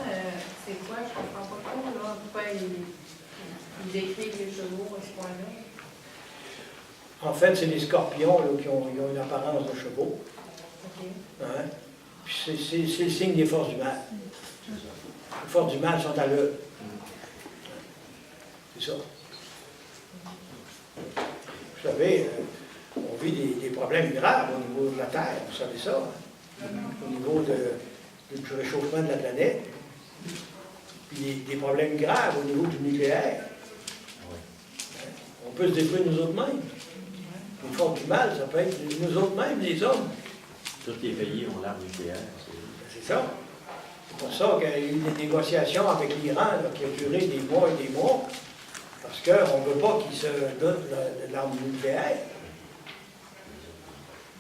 C'est quoi? Je ne comprends pas trop. Là. Pourquoi ils décrivent les chevaux à ce point-là? En fait, c'est des scorpions là, qui ont une apparence de chevaux. OK. Hein? Puis c'est le signe des forces du mal. Les forces du mal sont à l'œuvre. C'est ça. Vous savez, on vit des problèmes graves au niveau de la Terre, vous savez ça, hein? Au niveau du réchauffement de la planète, puis des problèmes graves au niveau du nucléaire. Hein? On peut se détruire nous autres mêmes. Les forces du mal, ça peut être nous autres mêmes, les hommes. Tous les pays ont l'arme nucléaire. C'est ça. C'est pour ça qu'il y a eu des négociations avec l'Iran qui ont duré des mois et des mois, parce qu'on ne veut pas qu'ils se donnent l'arme nucléaire.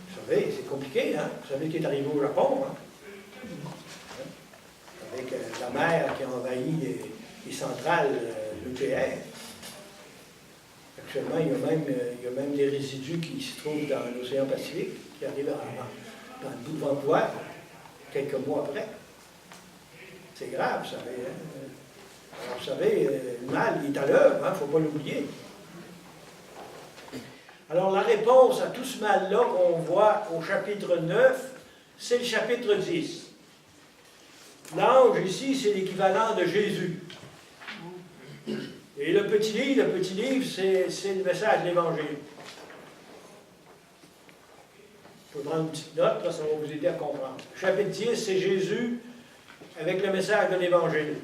Vous savez, c'est compliqué, hein? Vous savez ce qui est arrivé au Japon, hein? Avec la mer qui a envahi les centrales nucléaires. Actuellement, il y a même des résidus qui se trouvent dans l'océan Pacifique, qui arrivent dans le bout de Vancouver, quelques mois après. C'est grave, vous savez. Hein? Alors, vous savez, le mal, il est à l'œuvre, il ne faut pas l'oublier. Alors, la réponse à tout ce mal-là qu'on voit au chapitre 9, c'est le chapitre 10. L'ange, ici, c'est l'équivalent de Jésus. Et le petit livre, c'est le message de l'Évangile. Il faut prendre une petite note, là, ça va vous aider à comprendre. Le chapitre 10, c'est Jésus avec le message de l'Évangile.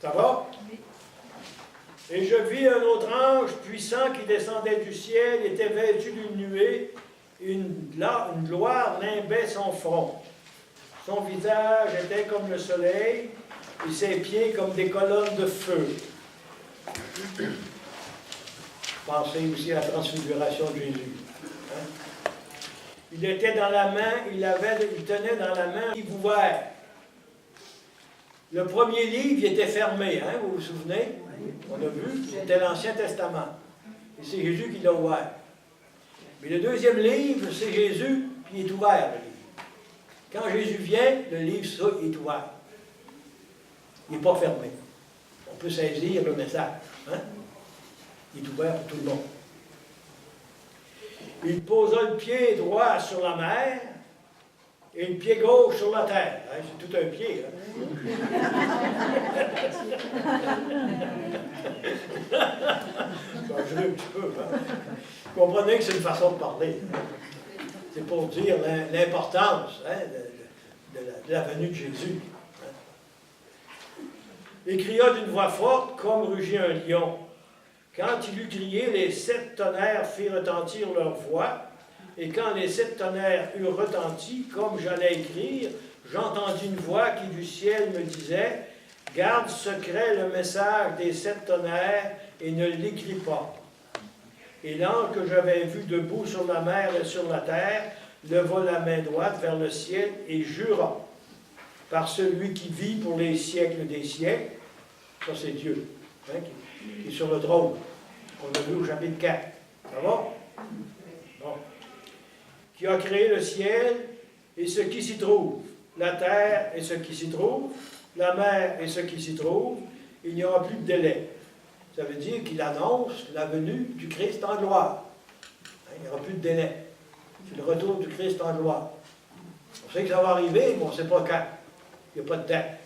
Ça va? Oui. Et je vis un autre ange puissant qui descendait du ciel, était vêtu d'une nuée, une gloire nimbait son front. Son visage était comme le soleil, et ses pieds comme des colonnes de feu. Pensez aussi à la transfiguration de Jésus. Hein? Il était dans la main, il tenait dans la main un livre ouvert. Le premier livre, il était fermé, hein, vous vous souvenez? On a vu, c'était l'Ancien Testament. Et c'est Jésus qui l'a ouvert. Mais le deuxième livre, c'est Jésus, puis il est ouvert, le livre. Quand Jésus vient, le livre, ça, est ouvert. Il n'est pas fermé. On peut saisir le message. Hein? Il est ouvert pour tout le monde. Il posa le pied droit sur la mer et le pied gauche sur la terre. Hein, c'est tout un pied. Je un petit peu. Hein. Vous comprenez que c'est une façon de parler. Hein. C'est pour dire l'importance hein, de la venue de Jésus. Hein. Il cria d'une voix forte comme rugit un lion. Quand il eut crié, les 7 tonnerres firent retentir leur voix. Et quand les 7 tonnerres eurent retenti, comme j'allais écrire, j'entendis une voix qui du ciel me disait, « Garde secret le message des 7 tonnerres et ne l'écris pas. » Et l'ange que j'avais vu debout sur la mer et sur la terre leva la main droite vers le ciel et jura par celui qui vit pour les siècles des siècles, ça c'est Dieu, hein, qui est sur le trône, qu'on a vu au chapitre 4. Ça va? Bon. Qui a créé le ciel et ce qui s'y trouve, la terre et ce qui s'y trouve, la mer et ce qui s'y trouve, il n'y aura plus de délai. Ça veut dire qu'il annonce la venue du Christ en gloire. Hein, il n'y aura plus de délai. C'est le retour du Christ en gloire. On sait que ça va arriver, mais on ne sait pas quand. Il n'y a pas de date.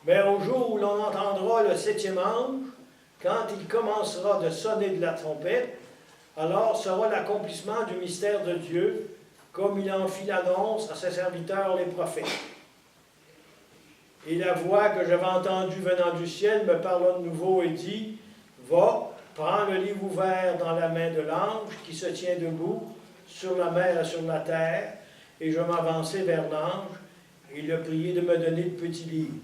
Mais au jour où l'on entendra le 7e ange, quand il commencera de sonner de la trompette, alors sera l'accomplissement du mystère de Dieu, comme il en fit l'annonce à ses serviteurs les prophètes. Et la voix que j'avais entendue venant du ciel me parla de nouveau et dit, « Va, prends le livre ouvert dans la main de l'ange qui se tient debout sur la mer et sur la terre. » Et je m'avançai vers l'ange et le priai de me donner le petit livre.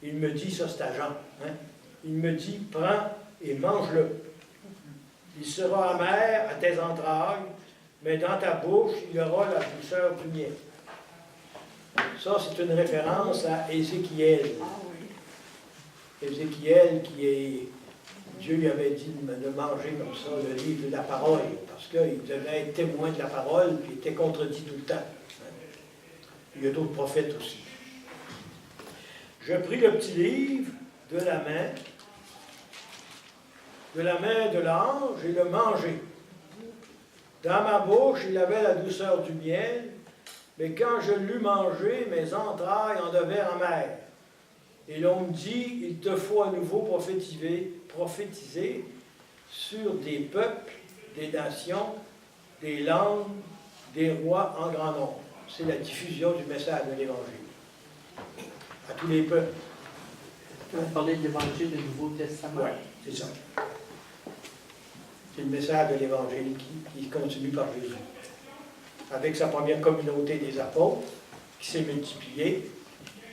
Il me dit, ça c'est à Jean, hein? Il me dit, « Prends et mange-le. Il sera amer à tes entrailles, mais dans ta bouche, il aura la douceur du miel. » Ça, c'est une référence à Ézéchiel. Ézéchiel, Dieu lui avait dit de manger comme ça le livre de la parole, parce qu'il devait être témoin de la parole, puis il était contredit tout le temps. Il y a d'autres prophètes aussi. Je pris le petit livre de la main de l'ange et le mangeai. Dans ma bouche, il avait la douceur du miel, mais quand je l'eus mangé, mes entrailles en devinrent amères. Et l'on me dit, il te faut à nouveau prophétiser sur des peuples, des nations, des langues, des rois en grand nombre. C'est la diffusion du message de l'Évangile à tous les peuples. Tu vas parler de l'Évangile du Nouveau Testament. Oui, c'est ça. C'est le message de l'Évangile qui continue par Jésus. Avec sa première communauté des apôtres, qui s'est multipliée.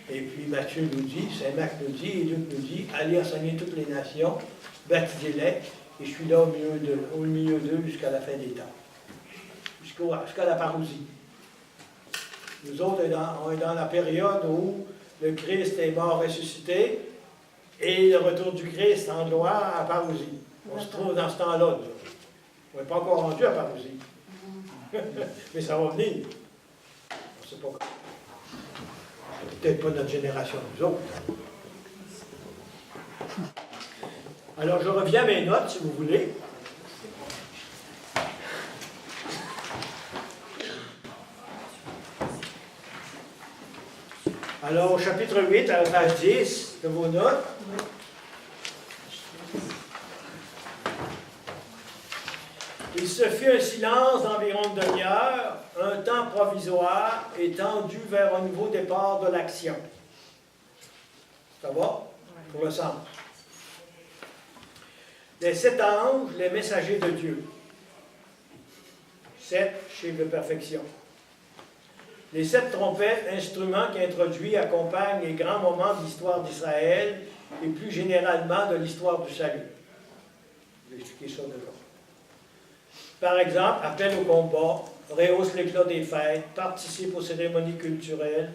Et puis Matthieu nous dit, Saint Marc nous dit, et Luc nous dit, allez enseigner toutes les nations, baptisez-les, et je suis là au milieu d'eux jusqu'à la fin des temps. Jusqu'à la parousie. Nous autres, on est dans la période où le Christ est mort ressuscité, et le retour du Christ en gloire à parousie. On se trouve dans ce temps-là. On n'est pas encore rendu à parousie. Mais ça va venir. On ne sait pas. Peut-être pas notre génération, nous autres. Alors, je reviens à mes notes, si vous voulez. Alors, au chapitre 8, à la page 10 de vos notes. Il se fit un silence d'environ une demi-heure, un temps provisoire étendu vers un nouveau départ de l'action. Ça va? Pour le sens. Les 7 anges, les messagers de Dieu. 7 chiffres de perfection. Les 7 trompettes, instruments qui introduit, accompagnent les grands moments de l'histoire d'Israël et plus généralement de l'histoire du salut. Je vais expliquer ça déjà. Par exemple, appel au combat, rehausse l'éclat des fêtes, participe aux cérémonies culturelles,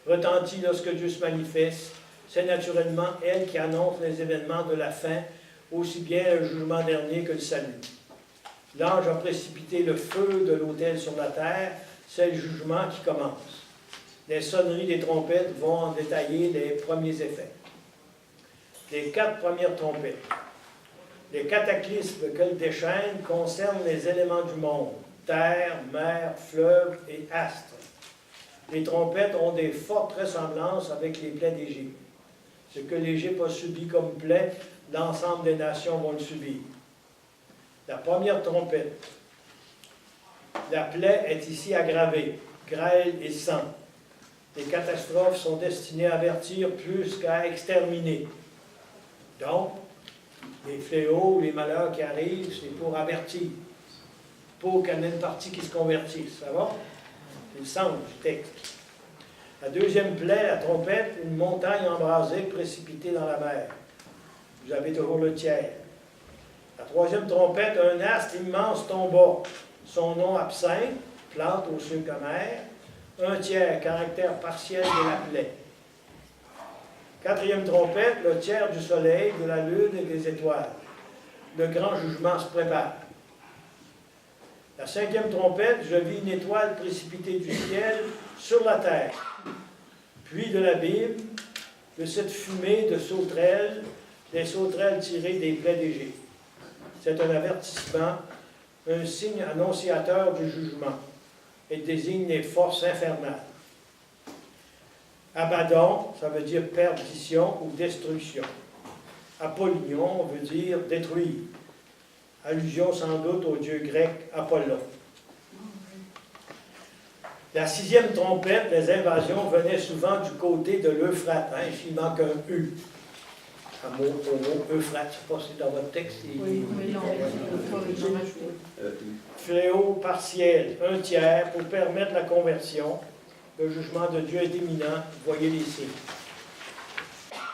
retentit lorsque Dieu se manifeste. C'est naturellement elle qui annonce les événements de la fin, aussi bien le jugement dernier que le salut. L'ange a précipité le feu de l'autel sur la terre, c'est le jugement qui commence. Les sonneries des trompettes vont en détailler les premiers effets. Les 4 premières trompettes. Les cataclysmes qu'elle déchaîne concernent les éléments du monde, terre, mer, fleuve et astres. Les trompettes ont des fortes ressemblances avec les plaies d'Égypte. Ce que l'Égypte a subi comme plaie, l'ensemble des nations vont le subir. La première trompette. La plaie est ici aggravée, grêle et sang. Les catastrophes sont destinées à avertir plus qu'à exterminer. Donc, les fléaux, les malheurs qui arrivent, c'est pour avertir. Pour qu'il y en ait une partie qui se convertisse. Ça va? C'est le sens du texte. La deuxième plaie, la trompette, une montagne embrasée précipitée dans la mer. Vous avez toujours le tiers. La troisième trompette, un astre immense tomba. Son nom absinthe, plante au sucre amer. Un tiers, caractère partiel de la plaie. Quatrième trompette, le tiers du soleil, de la lune et des étoiles. Le grand jugement se prépare. La cinquième trompette, je vis une étoile précipitée du ciel sur la terre. Puis de l'abîme, de cette fumée de sauterelles, des sauterelles tirées des plaies d'Égypte. C'est un avertissement, un signe annonciateur du jugement, et désigne les forces infernales. Abaddon, ça veut dire perdition ou destruction. Apollyon veut dire détruire. Allusion sans doute au dieu grec Apollon. La sixième trompette, les invasions venaient souvent du côté de l'Euphrate. Hein, ici, il manque un U. Un mot au mot Euphrate. Je ne sais pas si c'est dans votre texte. Oui, non. Fléau partiel, un tiers, pour permettre la conversion. Le jugement de Dieu est imminent. Voyez les signes.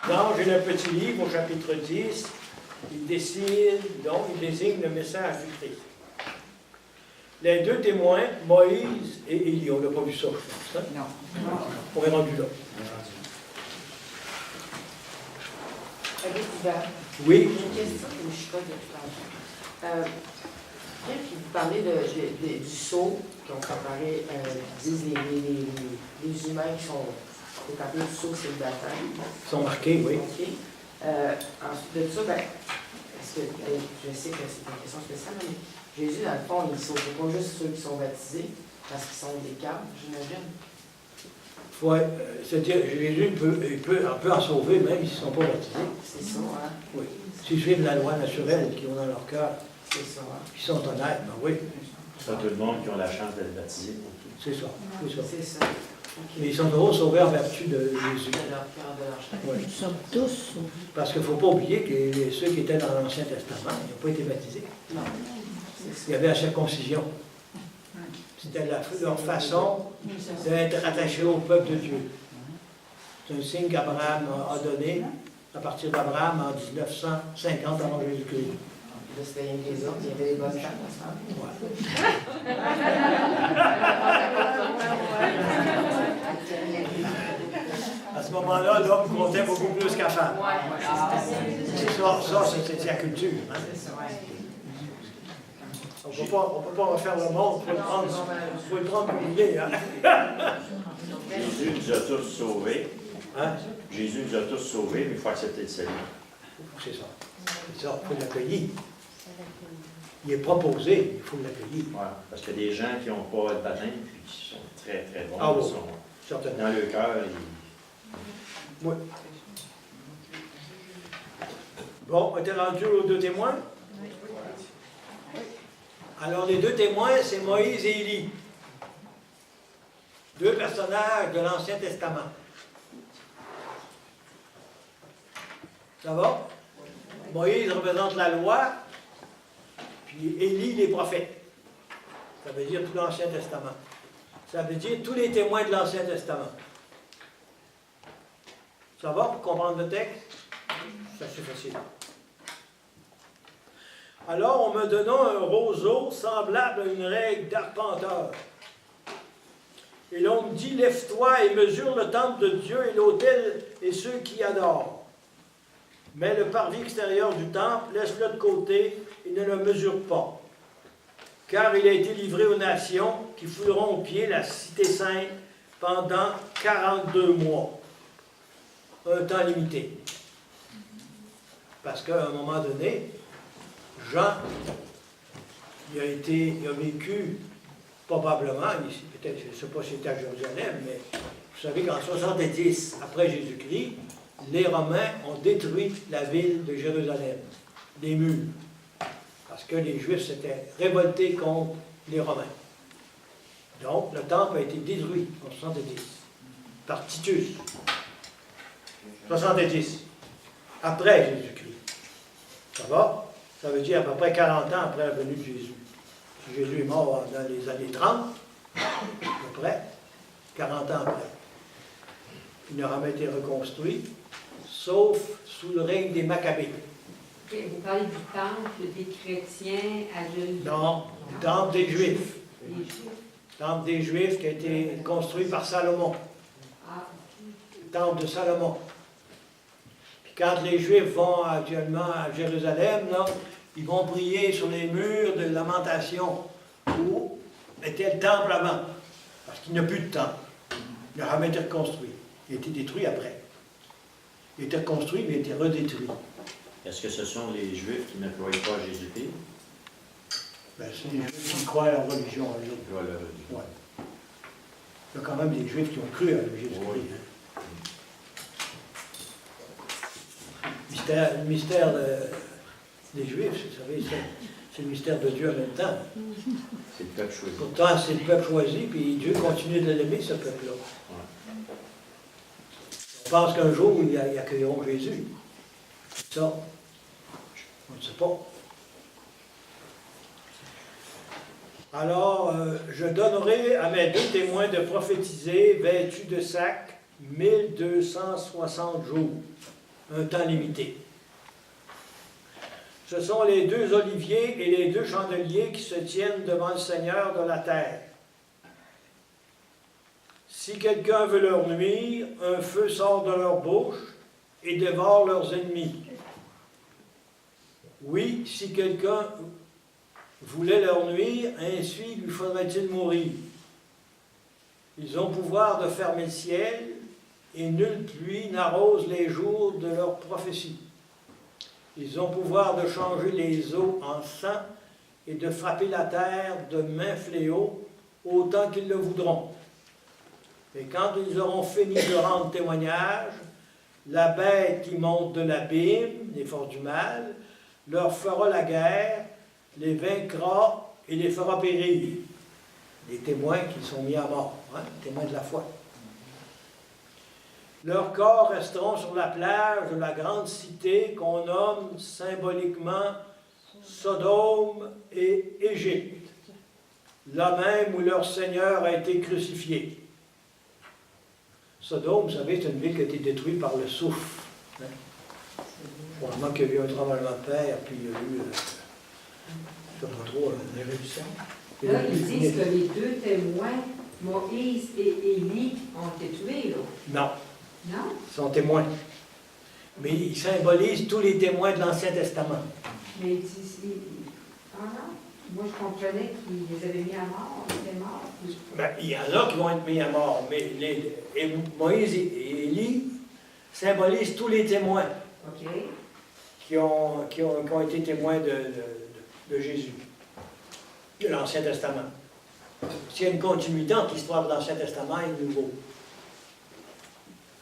Dans le petit livre, au chapitre 10, il désigne le message du Christ. Les deux témoins, Moïse et Élie, on n'a pas vu ça, je pense. Hein? Non. On est rendu là. Oui. J'ai une question que je ne suis pas de tout à l'heure. Quand vous parlez du sceau qu'on préparé, disent les humains qui sont préparés du sceau célibataire. Ils sont marqués, oui. OK. Ensuite de ça, parce que je sais que c'est une question spéciale, mais Jésus, dans le fond, il ne sauve pas juste ceux qui sont baptisés, parce qu'ils sont des câbles, j'imagine. Oui, c'est-à-dire, Jésus peut en sauver même s'ils ne sont pas baptisés. C'est ça, hein? Oui. S'ils suivent la loi naturelle qu'ils ont dans leur cœur, C'est ça, hein? qui sont honnêtes, ben oui. C'est pas tout le monde qui a la chance d'être baptisé. C'est ça. C'est ça. C'est ça. OK. Mais ils sont toujours sauvés en vertu de Jésus. De leur cœur, de leur chair. Oui. Nous sommes tous sauvés. Parce qu'il ne faut pas oublier que ceux qui étaient dans l'Ancien Testament, ils n'ont pas été baptisés. Non. C'est ça. Il y avait la circoncision. C'était leur façon d'être attachés au peuple de Dieu. C'est un signe qu'Abraham a donné à partir d'Abraham en 1950 avant Jésus-Christ. Là, c'était rien que les autres, il y avait les bonnes femmes, ça. À ce moment-là, l'homme comptait beaucoup plus qu'à femme. Ça, c'est la culture. Hein? On ne peut pas refaire le monde, il faut le prendre comme il est. Hein? Jésus nous a tous sauvés. Hein? Jésus nous a tous sauvés, mais il faut accepter le salut. C'est ça. C'est ça, il faut l'accueillir. Il est proposé, il faut l'accueillir. Voilà. Parce qu'il y a des gens qui n'ont pas le baptême, puis qui sont très, très bons. Ah oui, Ils sont certainement. dans le cœur. Oui. Bon, on était rendu aux deux témoins? Alors, les deux témoins, c'est Moïse et Élie. Deux personnages de l'Ancien Testament. Ça va? Moïse représente la loi, puis Élie les prophètes. Ça veut dire tout l'Ancien Testament. Ça veut dire tous les témoins de l'Ancien Testament. Ça va pour comprendre le texte? Ça, c'est facile. Alors, on me donna un roseau semblable à une règle d'arpenteur. Et l'on me dit, lève-toi et mesure le temple de Dieu et l'autel et ceux qui y adorent. Mais le parvis extérieur du temple, laisse-le de côté et ne le mesure pas. Car il a été livré aux nations qui fouleront au pied la cité sainte pendant 42 mois. Un temps limité. Parce qu'à un moment donné, Jean, il a vécu probablement, ici, peut-être, je ne sais pas si c'était à Jérusalem, mais vous savez qu'en 70 après Jésus-Christ, les Romains ont détruit la ville de Jérusalem, les murs, parce que les Juifs s'étaient révoltés contre les Romains. Donc, le temple a été détruit en 70 par Titus. 70 après Jésus-Christ. Ça va? Ça veut dire à peu près 40 ans après la venue de Jésus. Si Jésus est mort dans les années 30, à peu près, 40 ans après. Il n'a jamais été reconstruit, sauf sous le règne des Maccabées. Vous parlez du temple des chrétiens à Jérusalem? Non, le temple des Juifs. Les Juifs. Le temple des Juifs qui a été construit par Salomon. Ah, Le temple de Salomon. Puis quand les Juifs vont actuellement à Jérusalem, là, ils vont prier sur les murs de lamentation où était le temple avant. Parce qu'il n'y a plus de temple. Il n'a jamais été reconstruit. Il a été détruit après. Il a été reconstruit, mais il a été redétruit. Est-ce que ce sont les Juifs qui ne croient pas à Jésus-Christ? Ben, c'est les Juifs qui croient à leur religion. Voilà. Ouais. Il y a quand même des Juifs qui ont cru à Jésus-Christ. Oui. Le mystère des Juifs, vous savez, c'est le mystère de Dieu en même temps. C'est le peuple choisi. Pourtant, c'est le peuple choisi, puis Dieu continue de l'aimer, ce peuple-là. Ouais. On pense qu'un jour, ils accueilleront Jésus. Ça, on ne sait pas. Alors, je donnerai à mes 2 témoins de prophétiser, vêtus de sac, 1260 jours, un temps limité. Ce sont les 2 oliviers et les 2 chandeliers qui se tiennent devant le Seigneur de la terre. Si quelqu'un veut leur nuire, un feu sort de leur bouche et dévore leurs ennemis. Oui, si quelqu'un voulait leur nuire, ainsi lui faudrait-il mourir. Ils ont pouvoir de fermer le ciel, et nulle pluie n'arrose les jours de leur prophétie. Ils ont pouvoir de changer les eaux en sang et de frapper la terre de mains fléaux autant qu'ils le voudront. Et quand ils auront fini de rendre témoignage, la bête qui monte de l'abîme, les forces du mal, leur fera la guerre, les vaincra et les fera périr. Les témoins qui sont mis à mort, les témoins de la foi. Leurs corps resteront sur la plage de la grande cité qu'on nomme symboliquement Sodome et Égypte, là même où leur Seigneur a été crucifié. Sodome, vous savez, c'est une ville qui a été détruite par le souffle. Probablement qu'il y a eu un tremblement de terre, puis il y a eu, je ne sais pas trop, une éruption. là, ils disent que les 2 témoins, Moïse et Élie, ont été tués, là. Non, Non? ils sont témoins. Mais ils symbolisent tous les témoins de l'Ancien Testament. Mais ils disent... Ah non? Moi, je comprenais qu'ils les avaient mis à mort, ils étaient morts. Ben, il y en a qui vont être mis à mort, mais Moïse et Élie symbolisent tous les témoins OK. qui ont été témoins de Jésus, de l'Ancien Testament. S'il y a une continuité entre l'histoire de l'Ancien Testament et le Nouveau.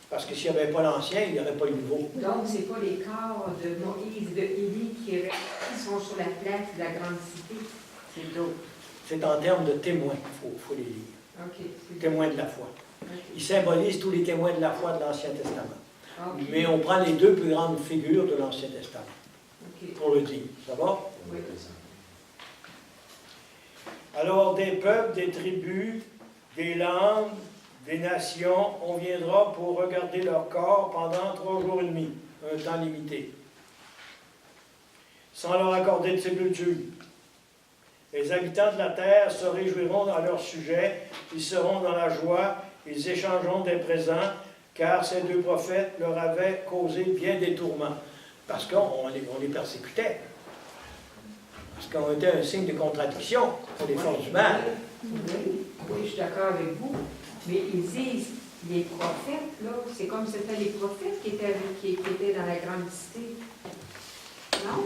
Parce que s'il n'y avait pas l'Ancien, il n'y aurait pas le Nouveau. Donc, ce n'est pas les corps de Moïse et de Élie qui sont sur la place de la grande cité, c'est d'autres. C'est en termes de témoins qu'il faut les lire. OK. Témoins de la foi. Okay. Ils symbolisent tous les témoins de la foi de l'Ancien Testament. OK. Mais on prend les 2 plus grandes figures de l'Ancien Testament, OK. pour le dire. Ça va? Oui. Alors, des peuples, des tribus, des langues, des nations, on viendra pour regarder leur corps pendant 3 jours et demi, un temps limité, sans leur accorder de sépulture. Les habitants de la terre se réjouiront dans leur sujet, ils seront dans la joie, ils échangeront des présents, car ces 2 prophètes leur avaient causé bien des tourments, parce qu'on les persécutait. Parce qu'on était un signe de contradiction pour les forces du mal. Oui, je suis d'accord avec vous. Mais ils disent, les prophètes, là, c'est comme c'était les prophètes qui étaient dans la grande cité. Non?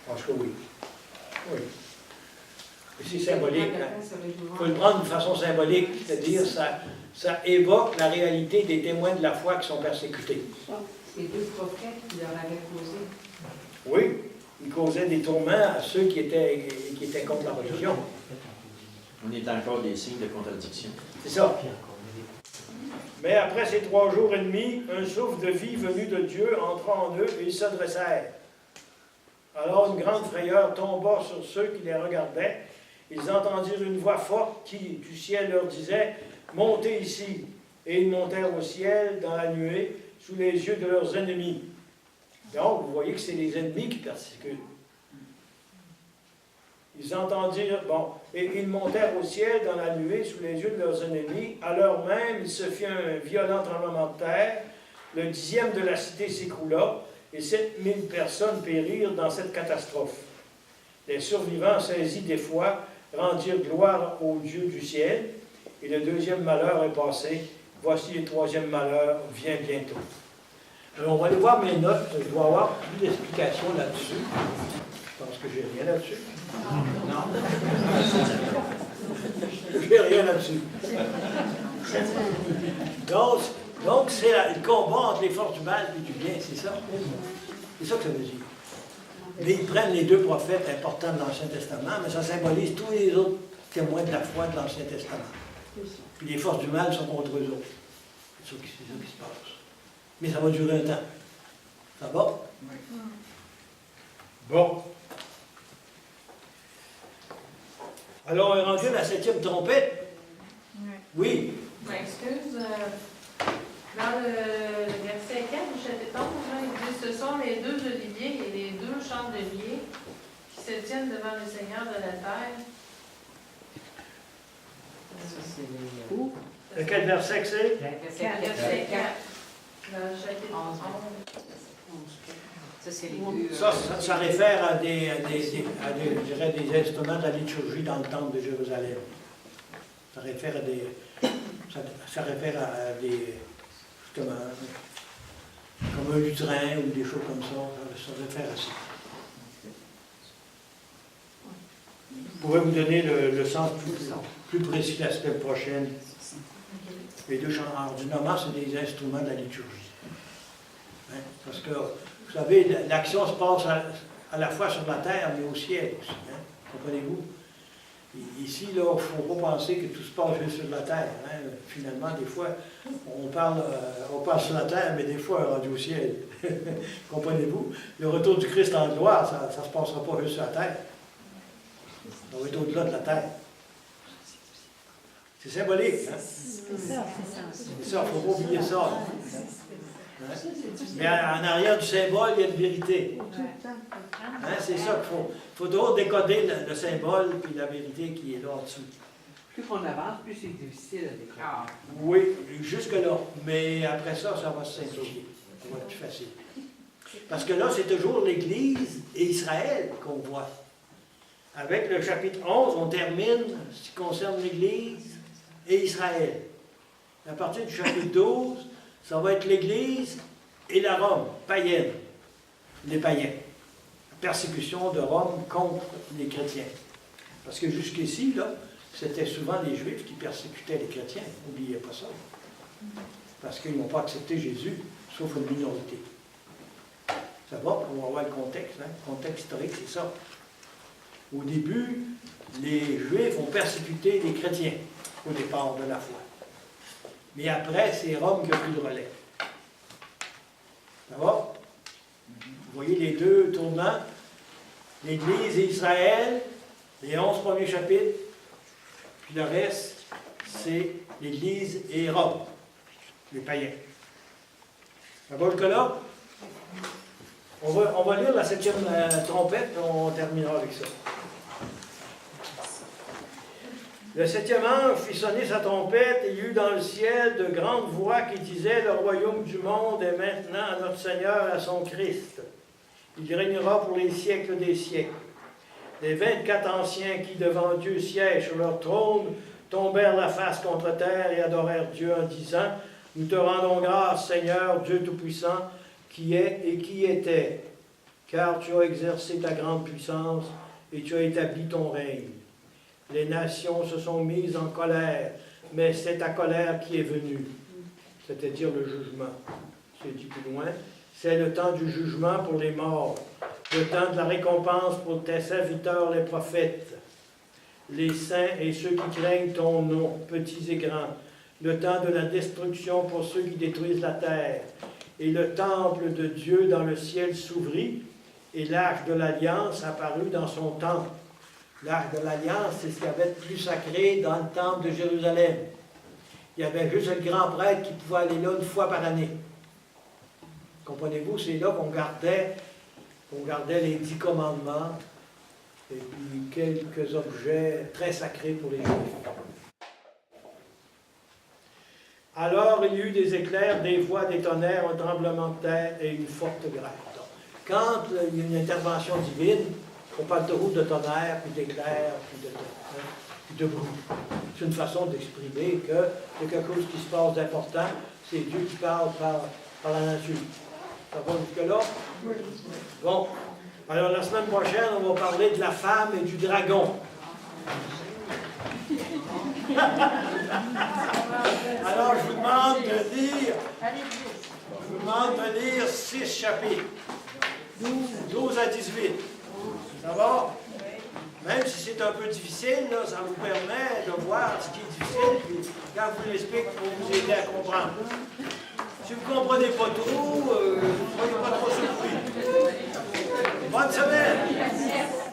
Je pense que oui. Oui. Et c'est symbolique. Il faut le prendre d'une façon symbolique, c'est-à-dire ça évoque la réalité des témoins de la foi qui sont persécutés. C'est deux prophètes qui leur avaient causé. Oui, ils causaient des tourments à ceux qui étaient contre la religion. On est encore des signes de contradiction. C'est ça. Mais après ces 3 jours et demi, un souffle de vie venu de Dieu entra en eux et ils se dressèrent. Alors une grande frayeur tomba sur ceux qui les regardaient. Ils entendirent une voix forte qui, du ciel, leur disait « Montez ici !» Et ils montèrent au ciel dans la nuée, sous les yeux de leurs ennemis. Donc, vous voyez que c'est les ennemis qui persécutent. Ils entendirent, et ils montèrent au ciel dans la nuée sous les yeux de leurs ennemis. À l'heure même, il se fit un violent tremblement de terre. Le 10e de la cité s'écroula et 7000 personnes périrent dans cette catastrophe. Les survivants, saisis d'effroi, rendirent gloire au Dieu du ciel. Et le 2e malheur est passé. Voici le 3e malheur vient bientôt. Alors, on va aller voir mes notes. Je dois avoir plus d'explications là-dessus. Je pense que j'ai rien là-dessus. Non. J'ai rien là-dessus. Donc c'est le combat entre les forces du mal et du bien, c'est ça? C'est ça que ça veut dire. Mais ils prennent les 2 prophètes importants de l'Ancien Testament, mais ça symbolise tous les autres témoins de la foi de l'Ancien Testament. Puis les forces du mal sont contre eux autres. C'est ça qui se passe. Mais ça va durer un temps. Ça va? Bon. Alors, on est rendu à la 7e trompette. Oui. Excuse. Dans le verset 4 du chapitre 11, il dit « Ce sont les 2 oliviers et les 2 chandeliers qui se tiennent devant le Seigneur de la terre. » Où? Quel verset que c'est? Verset 4. Dans le chapitre 11. Ça, c'est les deux. Ça réfère à je dirais, des instruments de la liturgie dans le temple de Jérusalem. Ça réfère à des justement, comme un lutrin ou des choses comme ça. Ça réfère à ça. Je pourrais vous donner le sens plus précis la semaine prochaine. Les 2 chants ordinairement, c'est des instruments de la liturgie. Hein? Parce que, vous savez, l'action se passe à la fois sur la terre, mais au ciel aussi. Hein? Comprenez-vous? Ici, là, il ne faut pas penser que tout se passe juste sur la terre. Hein? Finalement, des fois, on parle sur la terre, mais des fois, on est rendu au ciel. Comprenez-vous? Le retour du Christ en gloire, ça ne se passera pas juste sur la terre. Ça va être au-delà de la terre. C'est symbolique, hein? C'est ça, il ne faut pas oublier ça. Hein? Mais en arrière du symbole, il y a une vérité. Hein? C'est ça qu'il faut. Il faut toujours décoder le symbole et la vérité qui est là en dessous. Plus qu'on avance, plus c'est difficile à décoder. Oui, jusque-là. Mais après ça, ça va se simplifier. Ça va être plus facile. Parce que là, c'est toujours l'Église et Israël qu'on voit. Avec le chapitre 11, on termine ce qui concerne l'Église et Israël. À partir du chapitre 12, ça va être l'Église et la Rome, païenne, les païens. La persécution de Rome contre les chrétiens. Parce que jusqu'ici, là, c'était souvent les Juifs qui persécutaient les chrétiens. N'oubliez pas ça. Parce qu'ils n'ont pas accepté Jésus, sauf une minorité. Ça va, on va voir le contexte. Hein? Le contexte historique, c'est ça. Au début, les Juifs ont persécuté les chrétiens au départ de la foi. Mais après, c'est Rome qui a pris le relais. Ça va? Vous voyez les 2 tournants, l'Église et Israël, les 11 premiers chapitres, puis le reste, c'est l'Église et Rome, les païens. Ça va le cas là? On va lire la 7e trompette, et on terminera avec ça. Le 7e ange fit sonner sa trompette, et il y eut dans le ciel de grandes voix qui disaient « Le royaume du monde est maintenant à notre Seigneur, à son Christ. Il régnera pour les siècles des siècles. » Les 24 anciens qui, devant Dieu, siègent sur leur trône, tombèrent la face contre terre et adorèrent Dieu en disant « Nous te rendons grâce, Seigneur, Dieu Tout-Puissant, qui est et qui était, car tu as exercé ta grande puissance et tu as établi ton règne. Les nations se sont mises en colère, mais c'est ta colère qui est venue, c'est-à-dire le jugement. C'est dit plus loin, c'est le temps du jugement pour les morts, le temps de la récompense pour tes serviteurs les prophètes, les saints et ceux qui craignent ton nom, petits et grands, le temps de la destruction pour ceux qui détruisent la terre, et le temple de Dieu dans le ciel s'ouvrit, et l'arche de l'Alliance apparut dans son temple. L'arche de l'Alliance, c'est ce qu'il y avait de plus sacré dans le temple de Jérusalem. Il y avait juste le grand prêtre qui pouvait aller là une fois par année. Comprenez-vous, c'est là qu'on gardait les 10 commandements et puis quelques objets très sacrés pour les Juifs. Alors il y eut des éclairs, des voix, des tonnerres, un tremblement de terre et une forte grêle. Quand il y a une intervention divine, on parle toujours de tonnerre, puis d'éclairs, puis de bruit. C'est une façon d'exprimer qu'il y a quelque chose qui se passe d'important, c'est Dieu qui parle par la nature. Ça va jusque-là? Oui. Bon. Alors, la semaine prochaine, on va parler de la femme et du dragon. Alors, je vous demande de lire 6 chapitres. 12 à 18. Ça va? Même si c'est un peu difficile, là, ça vous permet de voir ce qui est difficile, puis quand je vous l'explique, pour vous aider à comprendre. Si vous ne comprenez pas tout, ne soyez pas trop surpris. Bonne semaine!